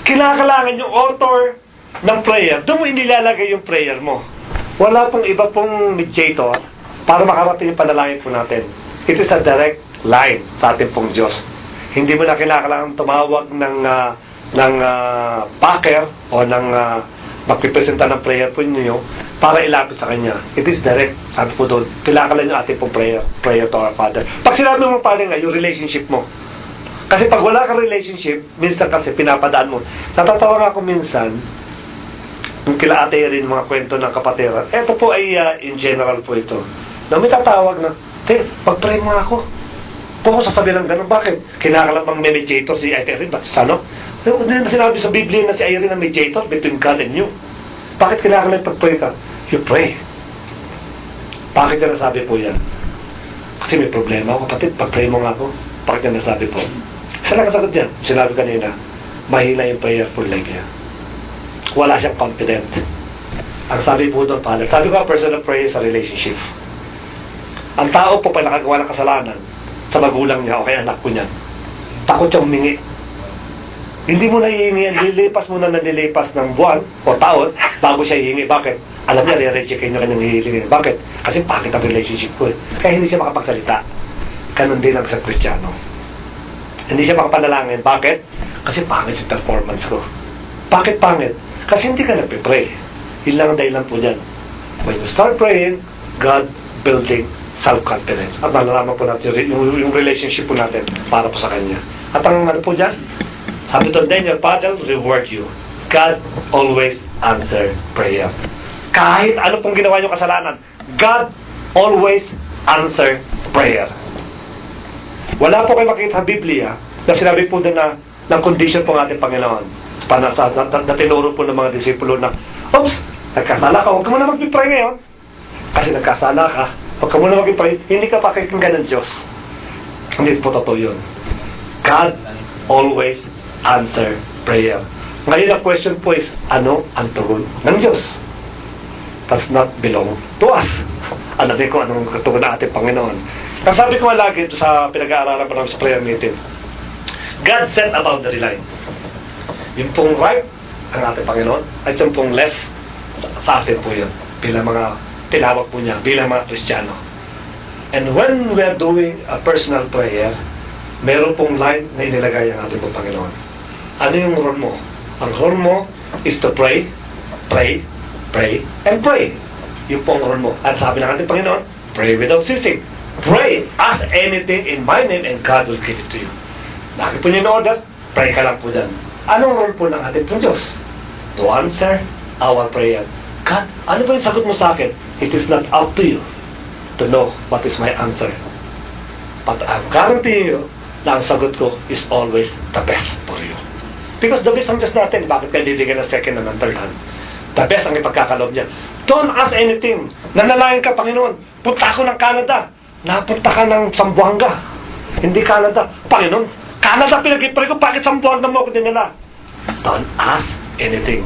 Kinakailangan yung author ng prayer, doon mo inilalagay yung prayer mo. Wala pong iba pong mediator para makarating yung panalangin po natin. It is a direct line sa ating pong Diyos. Hindi mo na kailangan tumawag ng packer o ng magpipresenta ng prayer po ninyo para ilapit sa Kanya. It is direct. Sabi po doon, kailangan lang yung ating pong prayer to our Father. Pag sinabi mo, Father nga, yung relationship mo. Kasi pag wala kang relationship, minsan kasi pinapadaan mo. Natatawa nga ako minsan, yung kila ate rin mga kwento ng kapatiran. Ito po ay in general po ito. Na may tatawag na, pag-pray mo ako. Po ako sasabihin ng gano'n, bakit? Kinakalat bang may mediator si ate rin? Ba't ano? Hindi na sinabi sa Biblia na si Irene ang mediator between God and you. Bakit kinakalat pag-pray ka? You pray. Bakit yan nasabi po yan? Kasi may problema ako, kapatid, pag-pray mo nga ako. Bakit yan nasabi po? Saan ang kasagot yan? Sinabi kanina, mahina yung prayerful life niya. Wala siyang confident. Ang sabi po doon, Father, sabi ko, a person of prayer sa relationship. Ang tao po pa nakagawa ng kasalanan sa magulang niya o kaya anak ko niyan, takot siyang humingi. Hindi mo na hihingi yan, lilipas mo na nililipas ng buwan o taon bago siya hihingi. Bakit? Alam niya, re-reject kayo kanyang hihilingi. Bakit? Kasi pangit ang relationship ko eh. Kaya hindi siya makapagsalita. Ganon din ang sa Kristiyano. Hindi siya makapanalangin. Bakit? Kasi pangit yung performance ko. Bakit pangit? Kasi hindi ka nagpipray. Yun lang ang dahilan po dyan. When you start praying, God building self-confidence. At nalalaman po natin yung relationship po natin para po sa Kanya. At ang ano po dyan? Sabi doon, then your Father will reward you. God always answer prayer. Kahit ano pong ginawa nyo kasalanan, God always answer prayer. Wala po kayo makikita sa Biblia na sinabi po doon na ng condition po ng ating Panginoon. Na tinuro po ng mga disipulo na, oops, nagkasala ka, huwag ka muna mag-pray ngayon. Kasi nagkasala ka, huwag ka muna mag-pray, hindi ka pakikinggan ng Diyos. Hindi po totoo yun. God always answer prayer. Ngayon ang question po is, ano ang tugon ng Diyos? Does not belong to us. Alam ko anong tugon ng ating Panginoon. Kasabi ko nga lagi ito sa pinag-aaralan pa namin sa prayer meeting, God set above the line. Yung pong right, ang ating Panginoon, at yung pong left, sa atin po yun. Bilang mga tinawag po niya, bilang mga Kristiyano. And when we are doing a personal prayer, meron pong line na inilagay ang ating pong Panginoon. Ano yung role mo? Ang role mo is to pray, pray, pray, and pray. Yung pong role mo. At sabi ng ating Panginoon, pray without ceasing. Pray, ask anything in my name and God will give it to you. Lagi po niyo in-order, pray ka lang po dyan. Anong role po ng ating pong Diyos? To answer our prayer. God, ano ba yung sagot mo sa akin? It is not up to you to know what is my answer. But I'm guaranteeing you na ang sagot ko is always the best for you. Because the best ang Diyos natin, bakit kayo bibigyan ng second and third hand? The best ang ipagkakaloob niya. Don't ask anything. Nanalangin ka, Panginoon. Punta ako ng Canada. Napunta ka ng Zamboanga. Hindi Canada. Panginoon, Canada pinag-pray ko, bakit Zamboanga mo ako dinala? Don't ask anything.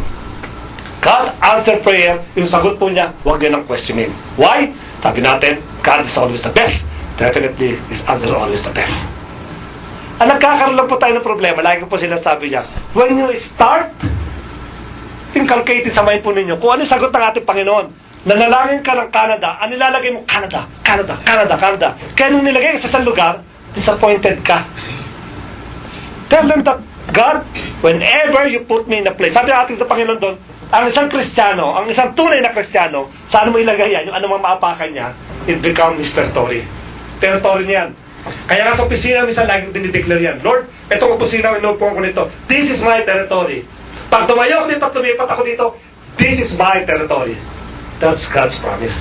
God answer prayer, yung sagot po niya, huwag din ang questioning. Why? Sabi natin, God is always the best. Definitely, His answer always the best. Ang nagkakaroon lang po tayo ng problema, lagi po sila sabi niya, when you start, inculcating sa mind po ninyo, kung ano yung sagot ng ating Panginoon, nanalangin ka ng Canada, ang nilalagay mo, Canada, Canada, Canada, Canada. Kaya nung nilagay ka sa isang lugar, disappointed ka. Tell them that, God, whenever you put me in a place, sabi natin sa Panginoon doon, ang isang Kristiyano, ang isang tunay na Kristiyano, saan mo ilagay yan, yung anumang maapakan niya, it becomes his territory. Territory niya yan. Kaya nga sa opisina, minsan lagi dinideclare yan, Lord, itong opisina, inuupuan ko nito, this is my territory. Pag tumayo ako dito, tumipat ako dito, this is my territory. That's God's promise.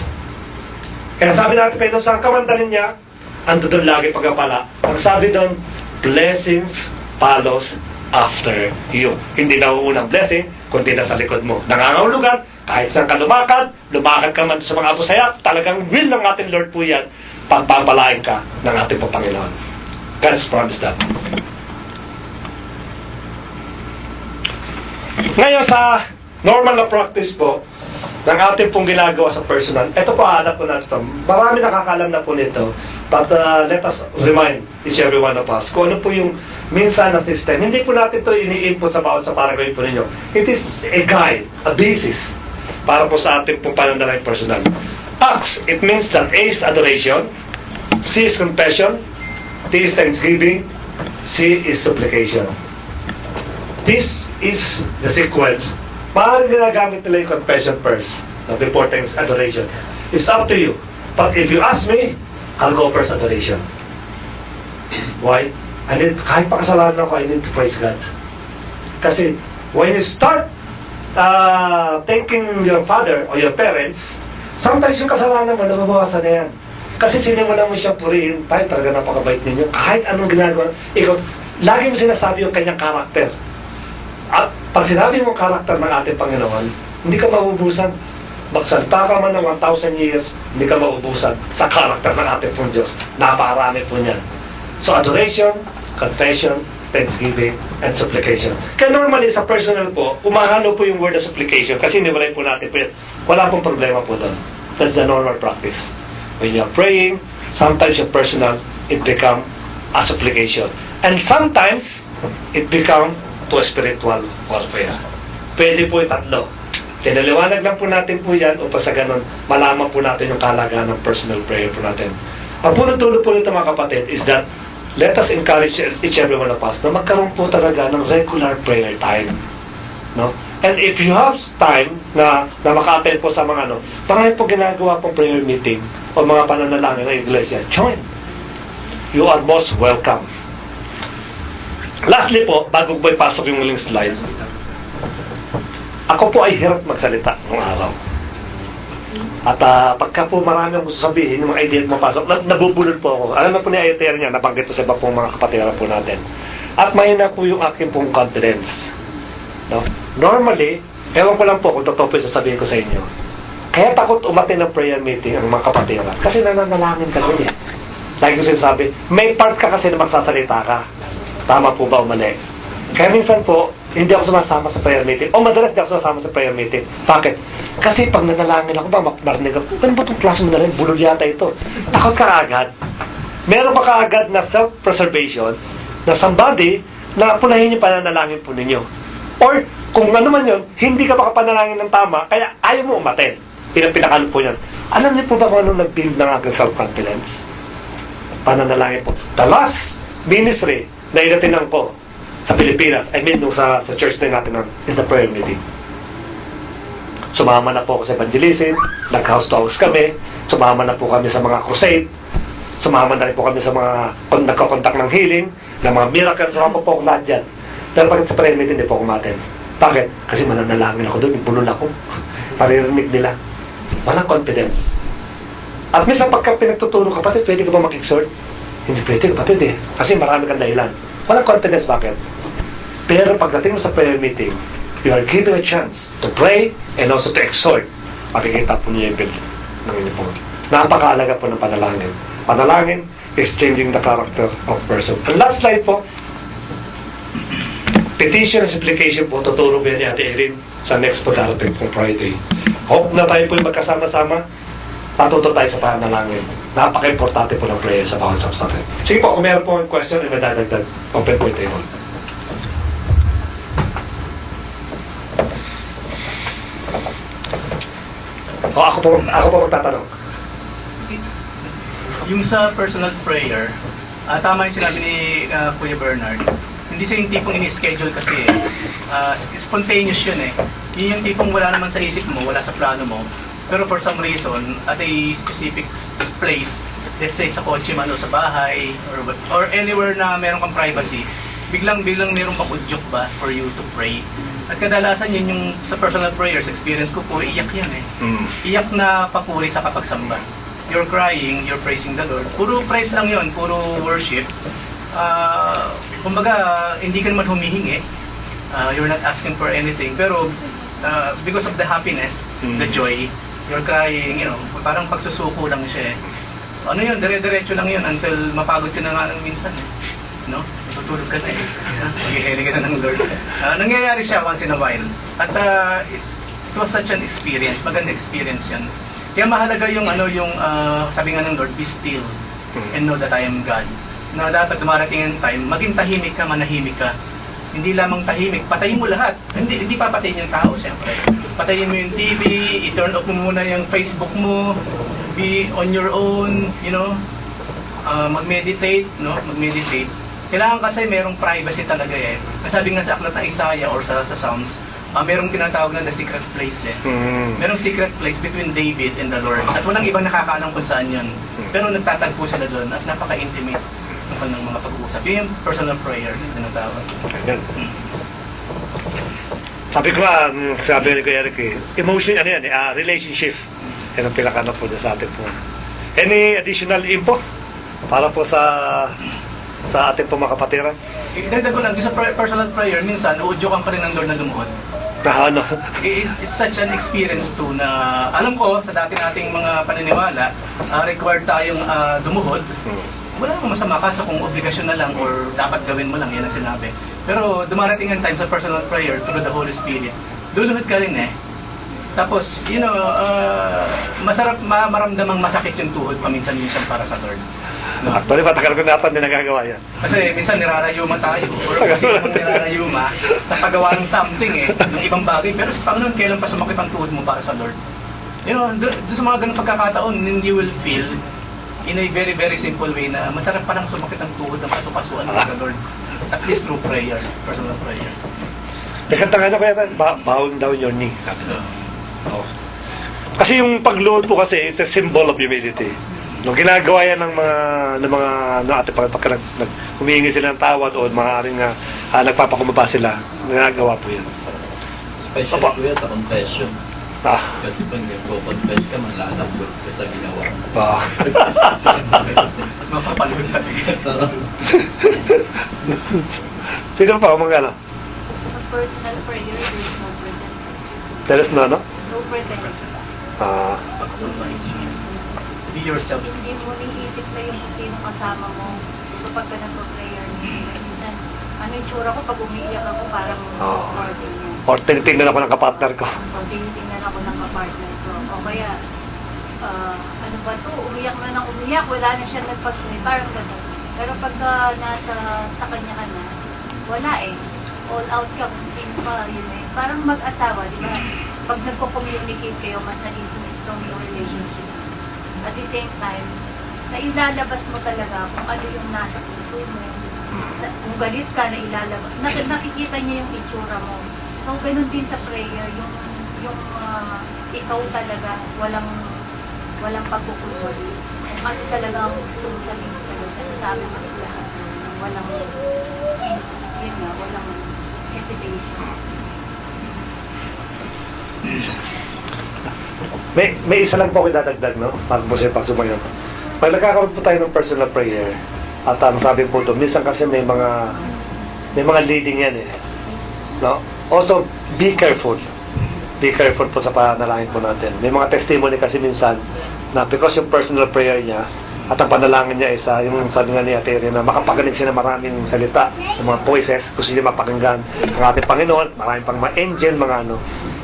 Kaya sabi natin kayo, saan ka mandalin niya, ando doon lagi pagkapala. Ang sabi doon, blessings follows after you. Hindi na uunang blessing, kundi na sa likod mo. Nangangahulugan, kahit saan ka lumakad ka man sa mga abusaya, talagang will ng ating Lord po yan, pagpapalain ka ng ating Panginoon. God has promised that. Ngayon sa normal na practice po, ng ating pong ginagawa sa personal, ito po hanap po natin ito. Marami nakakalam na po nito, but let us remind each every one of us kung ano po yung minsan na system. Hindi po natin ito ini-input sa bawat sa para gawin po ninyo. It is a guide, a basis para po sa ating pong pananalangin personal. Acts, it means that A is adoration, C is confession, T is thanksgiving, C is supplication. This is the sequence. Maaaring ginagamit nila yung confession first, before things adoration. It's up to you. But if you ask me, I'll go first adoration. Why? Kahit pa kasalanan ako, I need to praise God. Kasi when you start thanking your father or your parents, sometimes yung kasalanan mo, nababawasan na yan. Kasi sinimulan mo siya purihin, tayo talaga napakabait ninyo. Kahit anong ginagawa, ikaw, lagi mo sinasabi yung kanyang karakter. At pag sinabi mo karakter ng ating Panginoon, hindi ka maubusan. Magsalita ka man ng 1,000 years, hindi ka maubusan sa karakter ng ating pong Diyos. Napakarami po niyan. So adoration, confession, thanksgiving, and supplication. Kaya normally sa personal po, umahalo po yung word of supplication kasi niwalay po natin po yun. Wala pong problema po doon. That's the normal practice. When you're praying, sometimes your personal, it become a supplication. And sometimes, it become to a spiritual warfare. Pwede po yung tatlo. Tinaliwanag lang po natin po yan upang sa ganun, malaman po natin yung kalagahan ng personal prayer po natin. Ang punot-dulo po nito mga kapatid is that let us encourage each every one of us na magkaroon po talaga ng regular prayer time. No? And if you have time na maka-attend po sa mga marami po ginagawa pong prayer meeting o mga pananalangin ng iglesia, join. You are most welcome. Lastly po, bago po ipasok yung muling slide, ako po ay hirap magsalita ng araw. At pagka po marami ang gusto sabihin, yung mga idea at mapasok, nabubulol po ako. Alam na po ni Ayer niya, nabanggit to sa iba pong mga kapatira po natin. At mahina po yung aking pong confidence. No? Normally, ewan ko lang po kung totoo po yung sasabihin ko sa inyo. Kaya takot umatin ng prayer meeting ang mga kapatira. Kasi nananalangin ka dun eh. Lagi ko sinasabi, may part ka kasi na magsasalita ka. Tama po ba o mali? Kaya minsan po, hindi ako sumasama sa prayer meeting. O madalas hindi ako sumasama sa prayer meeting. Bakit? Kasi pag nanalangin ako ba, marinig ako, ano ba itong klase mo na rin? Bulol yata ito. Takot ka agad. Meron pa kaagad na self-preservation na somebody na punahin yung pananalangin po ninyo. Or, kung ano man yun, hindi ka makapanalangin ng tama, kaya ayaw mo umaten. Pinakano po yan. Alam niyo po ba kung anong nag-build ng aking self-confidence? Pananalangin po. The last ministry na inatinan ko sa Pilipinas, I mean, nung sa church na natin is the prayer meeting. Sumama na po ako sa evangelism, nag-house to house kami, sumama na po kami sa mga crusade, sumama na rin po kami sa mga nagkakontak ng healing, ng mga miracles, sumama po ako lahat dyan. Pero bakit sa prayer meeting, hindi po ako umaten? Bakit? Kasi mananalangin ako doon, ibulol ako. Paririnig nila. Walang confidence. At minsan pagka pinagtuturo kapatid, pwede ka ba mag-exhort? Hindi pwede kapatid eh. Kasi marami kang dahilan. Walang confidence, bakit? Pero pagdating mo sa prayer meeting, you are given a chance to pray and also to exhort. Makikita po niyo yung build ng inyo po. Napakahalaga po ng panalangin. Panalangin is changing the character of person. And last slide po, petition and supplication po, tuturo ba yan ni Ate Erin sa next po darating pong Friday. Hope na tayo po yung magkasama-sama, patuto tayo sa panalangin. Napaka-importante po ng prayer sa bawat substantive. Sige po, kung meron po yung question, ay madadagdag. Open po yung table. O, ako po magtatanong. Yung sa personal prayer, tama yung sinabi ni Kuya Bernard. Hindi siya yung tipong ini-schedule kasi spontaneous yun eh. Yun yung tipong wala naman sa isip mo, wala sa plano mo. Pero for some reason, at a specific place, let's say sa kotse man o sa bahay, or anywhere na meron kang privacy, biglang meron kang udyok ba for you to pray. At kadalasan yun yung sa personal prayers, experience ko po, iyak yan eh. Iyak na papuri sa kapagsamba. You're crying, you're praising the Lord. Puro praise lang yun, puro worship. Kumbaga, hindi ka naman humihingi. You're not asking for anything. Pero, because of the happiness, the joy, you're crying, parang pagsusuko lang siya eh. Ano yun, dire-diretso lang yun until mapagod ka na nga ng minsan eh. No? Tutulog ka na eh. Mag-iheli ka na ng Lord. Nangyayari siya once in a while. At it was such an experience, maganda experience yan. Kaya mahalaga yung sabi nga ng Lord, be still and know that I am God. Na dapat dumarating ang time, maging tahimik ka, manahimik ka. Hindi lamang tahimik, patayin mo lahat. Hindi papatayin yung tao, siyempre. Patayin mo yung TV, i-turn off mo muna yung Facebook mo, be on your own, mag-meditate, no? Mag-meditate. Kailangan kasi merong privacy talaga eh. Sabi nga sa aklat na Isaiah or sa Psalms, merong tinatawag na the secret place eh. Merong secret place between David and the Lord. At walang ibang nakakaalam kung saan yun. Pero nagtatagpo sila doon at napaka-intimate ng kanilang mga pag-uusap. Yun yung personal prayer na tinatawag. Ayun. Sabi ko nga, sabi ni Kuya Eric emotion, relationship. Yan ang pinaka-ano po sa atin po. Any additional info para po sa ating po mga kapatiran? Dagdag ko lang, sa personal prayer, minsan, audio pa rin ng Lord na lumuhod. Na ano? It's such an experience too na alam ko sa dati nating mga paniniwala, required tayong dumuhod. Wala namang masama kaso kung obligasyon na lang or dapat gawin mo lang, yan ang sinabi. Pero dumarating ang time sa personal prayer through the Holy Spirit. Luluhod ka rin eh. Tapos, masarap maramdamang masakit yung tuhod paminsan-minsan para sa Lord. No? Actually, matagal ko natin din nagagawa yan. Kasi minsan nirarayuma tayo or kasi kung nirarayuma sa paggawa ng something ng ibang bagay. Pero sa Panginoon, kailan pa sumakit ang tuhod mo para sa Lord? Doon sa mga ganung pagkakataon, you will feel in a very, very simple way na masarap palang sumakit ang tuhod ng patupasuan ng Lord. At least through prayer, personal prayer. Nakanta nga na kaya bowing down your knee. Oh. Kasi yung pagluhod po kasi, it's a symbol of humility. No, ginagawa yan ng mga ate pagka humihingi sila ng tawad o maaaring nagpapakumbaba sila, ginagawa po yan. Especially Opo. kuya sa confession. Kasi pag nagpo-confess ka, malalambot ka sa ginawa. Mapapalod natin. Sino pa mga ano? A personal prayer, there's no pretense. There is no, no? No pretense. Be yourself. Hindi mo niisip na yung kung sino kasama mo. So pagka nagpo-prayer, minsan, ano yung tsura ko pag umiiyak ako, parang recording niya. Or tinitingnan ako ng kapartner ko. O tinitingnan ako ng kapartner ko. O kaya, ano ba to, umiyak na ng umiyak, wala na siya nagpag-pray, parang gano'n. Pero pagka sa kanya ka na, wala eh. All out ka, kung sino pa, yun eh. Parang mag-asawa, di ba? Pag nagko-communicate kayo, mas naging strong yung relationship. At the same time, na ilalabas mo talaga kung ano yung nasa puso mo. Kung galit ka, na ilalabas. Nakikita niya yung itsura mo. So, ganun din sa prayer, yung ikaw talaga, walang pagkukulot. Kung ano talaga ang gusto mo sabihin sa Lord, nasasabi mo sa lahat. Walang hesitation. May isa lang po ako dadagdag, no? Bago po siya pagsumayon. Pag nagkakaroon po tayo ng personal prayer, at sabi po ito, minsan kasi may mga leading yan eh. No? Also, be careful. Be careful po sa panalangin po natin. May mga testimony kasi minsan na because yung personal prayer niya at ang panalangin niya isa, yung sabi nga ni Ate Irene na makapagaling siya ng maraming salita, ng mga voices, gusto niya mapakinggan ang ating Panginoon, maraming pang mga angel, mga ano.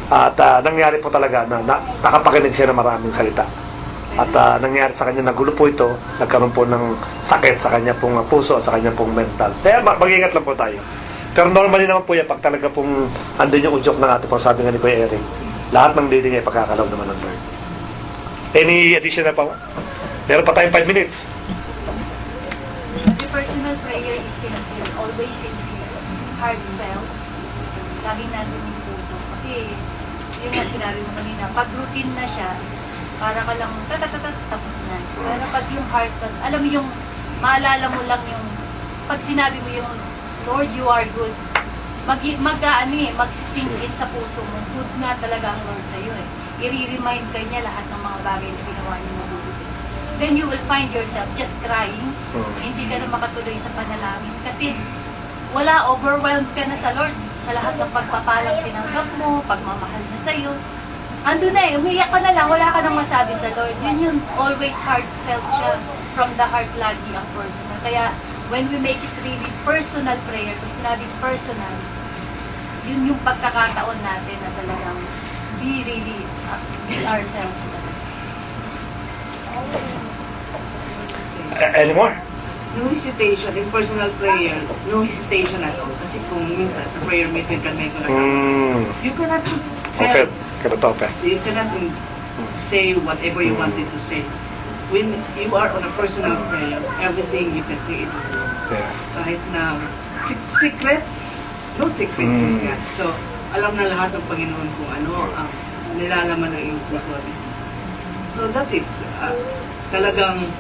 At nangyari po talaga na nakapakinig siya ng maraming salita. At nangyari sa kanya, nagulo po ito, nagkaroon po ng sakit sa kanya pong puso at sa kanya pong mental. Kaya mag-ingat lang po tayo. Pero normally naman po yan, pag talaga pong andun yung udyok ng ating sabi nga ni Kuya Eric, lahat ng leading ay pagkakalaw naman ng Lord. Any additional pa? Meron pa tayong 5 minutes. The personal prayer is sincere, always sincere, heartfelt, laging nandun yung puso. Kasi, yun nga sinabi mo kanina, pag routine na siya, para ka lang, tapos na. Pero pag yung heartfelt, alam mo yung, maalala mo lang yung, pag sinabi mo yung, Lord, you are good, mag-sink in sa puso mo, good nga talaga ang Lord sa'yo eh. I-remind ka niya lahat ng mga bagay na ginawa niya mabuti. Then you will find yourself just crying, hindi ka na makatuloy sa panalangin, kasi wala, overwhelmed ka na sa Lord, sa lahat ng pagpapalang tinanggap mo, pagmamahal na sa'yo. Ando na eh, umiyak ka na lang, wala ka nang masabi sa Lord. Yun yung always heartfelt siya, from the heart lagi ang personal. Kaya, when we make it really personal prayer, kung sinabi personal, yun yung pagkakataon natin na talagang be really, be ourselves. Anymore? No hesitation in personal prayer. No hesitation at all. Kasi kung minsan sa prayer meeting ka may you cannot Okay. you cannot say whatever you wanted to say. when you are on a personal prayer, everything you can see it. Yeah. Kahit na secret, no secret Mm. yan. So, alam na lahat ng Panginoon kung ano ang nilalaman ng iyong puso. So that is, talagang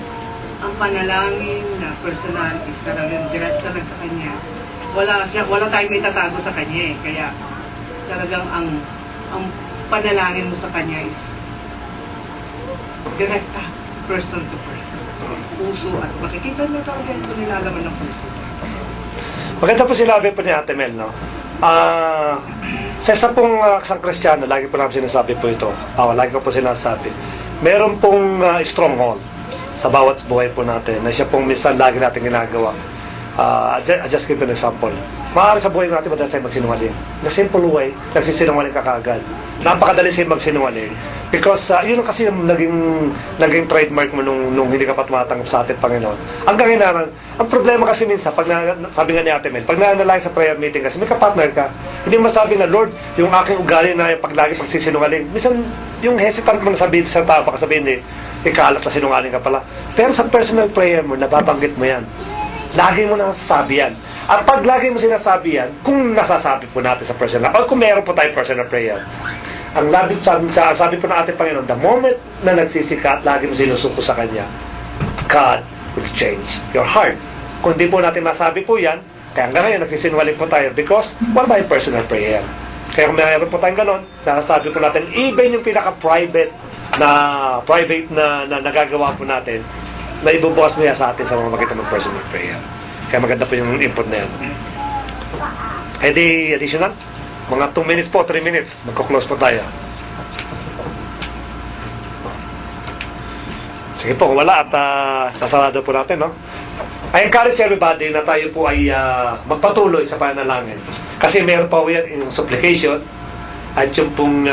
ang panalangin na personal is talagang direkta lang sa Kanya. Wala tayong may tatago sa Kanya eh. Kaya talagang ang panalangin mo sa Kanya is direkta, person to person. Puso at makikita mo talaga kung nilalaman ng puso. Maganda po sinabi po ni Ate Mel, no? Sa isa pong isang Kristiyano, lagi po namin sinasabi po ito. Lagi ko po sinasabi. Meron pong stronghold sa bawat buhay po natin na siya pong minsan lagi natin ginagawa. I'll just give an example. Maaari sa buhay natin madalas tayo magsinungaling. Na simple way, nagsisinungaling ka kaagad. Napakadali siya magsinungaling. Because yun kasi yung naging trademark mo nung hindi ka pa tumatanggap sa ating Panginoon. Hanggang inaran, ang problema kasi minsan, sabi nga ni Ate Mel, pag nanalangin sa prayer meeting kasi may kapartner ka, hindi mo sabi na, Lord, yung aking ugali na lagi pagsisinungaling. Minsan, yung hesitant mo na sabihin sa tao, baka sabihin ikalat na sinungaling ka pala. Pero sa personal prayer mo, nababanggit mo yan. Lagi mo nasasabi yan. At pag lagi mo sinasabi yan, kung nasasabi po natin sa personal, o kung meron po tayo personal prayer, ang sabi po ng ating Panginoon, the moment na nagsisika at lagi mo sinusuko sa Kanya, God will change your heart. Kung di po natin masabi po yan, kaya hanggang ngayon nagsisinungaling po tayo because wala tayong personal prayer. Kaya kung mayroon po tayong ganon, nasasabi po natin, even yung pinaka-private na nagagawa po natin, na ibubukas mo yan sa atin sa mga makita ng personal prayer. Kaya maganda po yung input na yan. Di additional? Mga 2 minutes po, 3 minutes. Magko-close po tayo. Sige po, kung wala at sasarado po natin, no? I encourage everybody na tayo po ay magpatuloy sa panalangin. Kasi meron pa po yan yung supplication at yung pong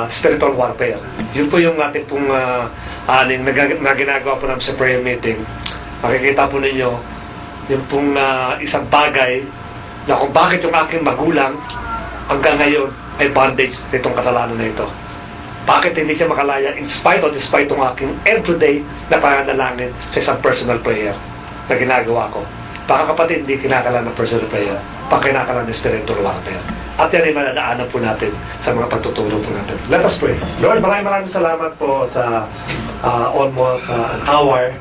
spiritual warfare. Yun po yung ating pong na ginagawa po namin sa prayer meeting. Makikita po ninyo yung pong isang bagay na kung bakit yung aking magulang hanggang ngayon ay bondage nitong kasalanan na ito. Bakit hindi siya makalaya in spite ng aking everyday na pananalangin sa isang personal prayer na ginagawa ko. Baka kapatid, hindi kinakalan ng personal prayer, baka kinakalan ng spiritual warfare. At yan ay manadaanan po natin sa mga pagtuturo po natin. Let us pray. Lord, maraming salamat po sa almost an hour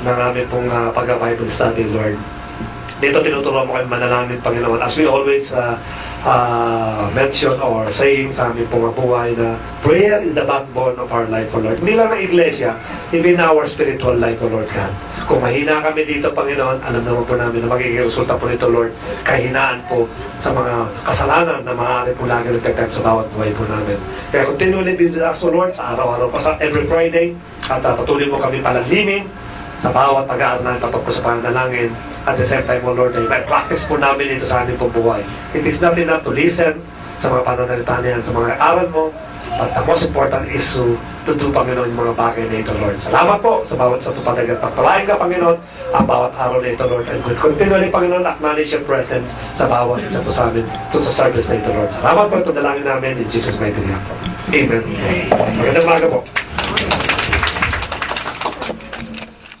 na namin pong pag-Bible study, Lord. Dito tinuturuan mo kayo manalangin, Panginoon. As we always mention or saying sa aming pong buhay na prayer is the backbone of our life, O Lord. Hindi lang ng iglesia, even our spiritual life, O Lord God. Kung mahina kami dito, Panginoon, alam naman po namin na magiging resulta po nito, Lord, kahinaan po sa mga kasalanan na maaari po lagi nagtagtag sa bawat buhay po namin. Kaya continually be with us, O Lord, sa araw-araw pa sa every Friday, at patuloy mo kami palalimin sa bawat pag-aaral na patungkol sa pananalangin. At the same time, O Lord, ay practice po namin ito sa aming pong buhay. It is not enough to listen sa mga pananalita niyan, sa mga aral mo, but the most important is to do, Panginoon, yung mga bagay na ito, Lord. Salamat po sa bawat sa tupad at pagpalain ka, Panginoon, ang bawat araw na ito, Lord. And we'll continually, Panginoon, acknowledge your presence sa bawat isa po sa amin, to sa service na ito, Lord. Salamat po ito, dalangin namin in Jesus' mighty name. Amen. Magandang umaga po.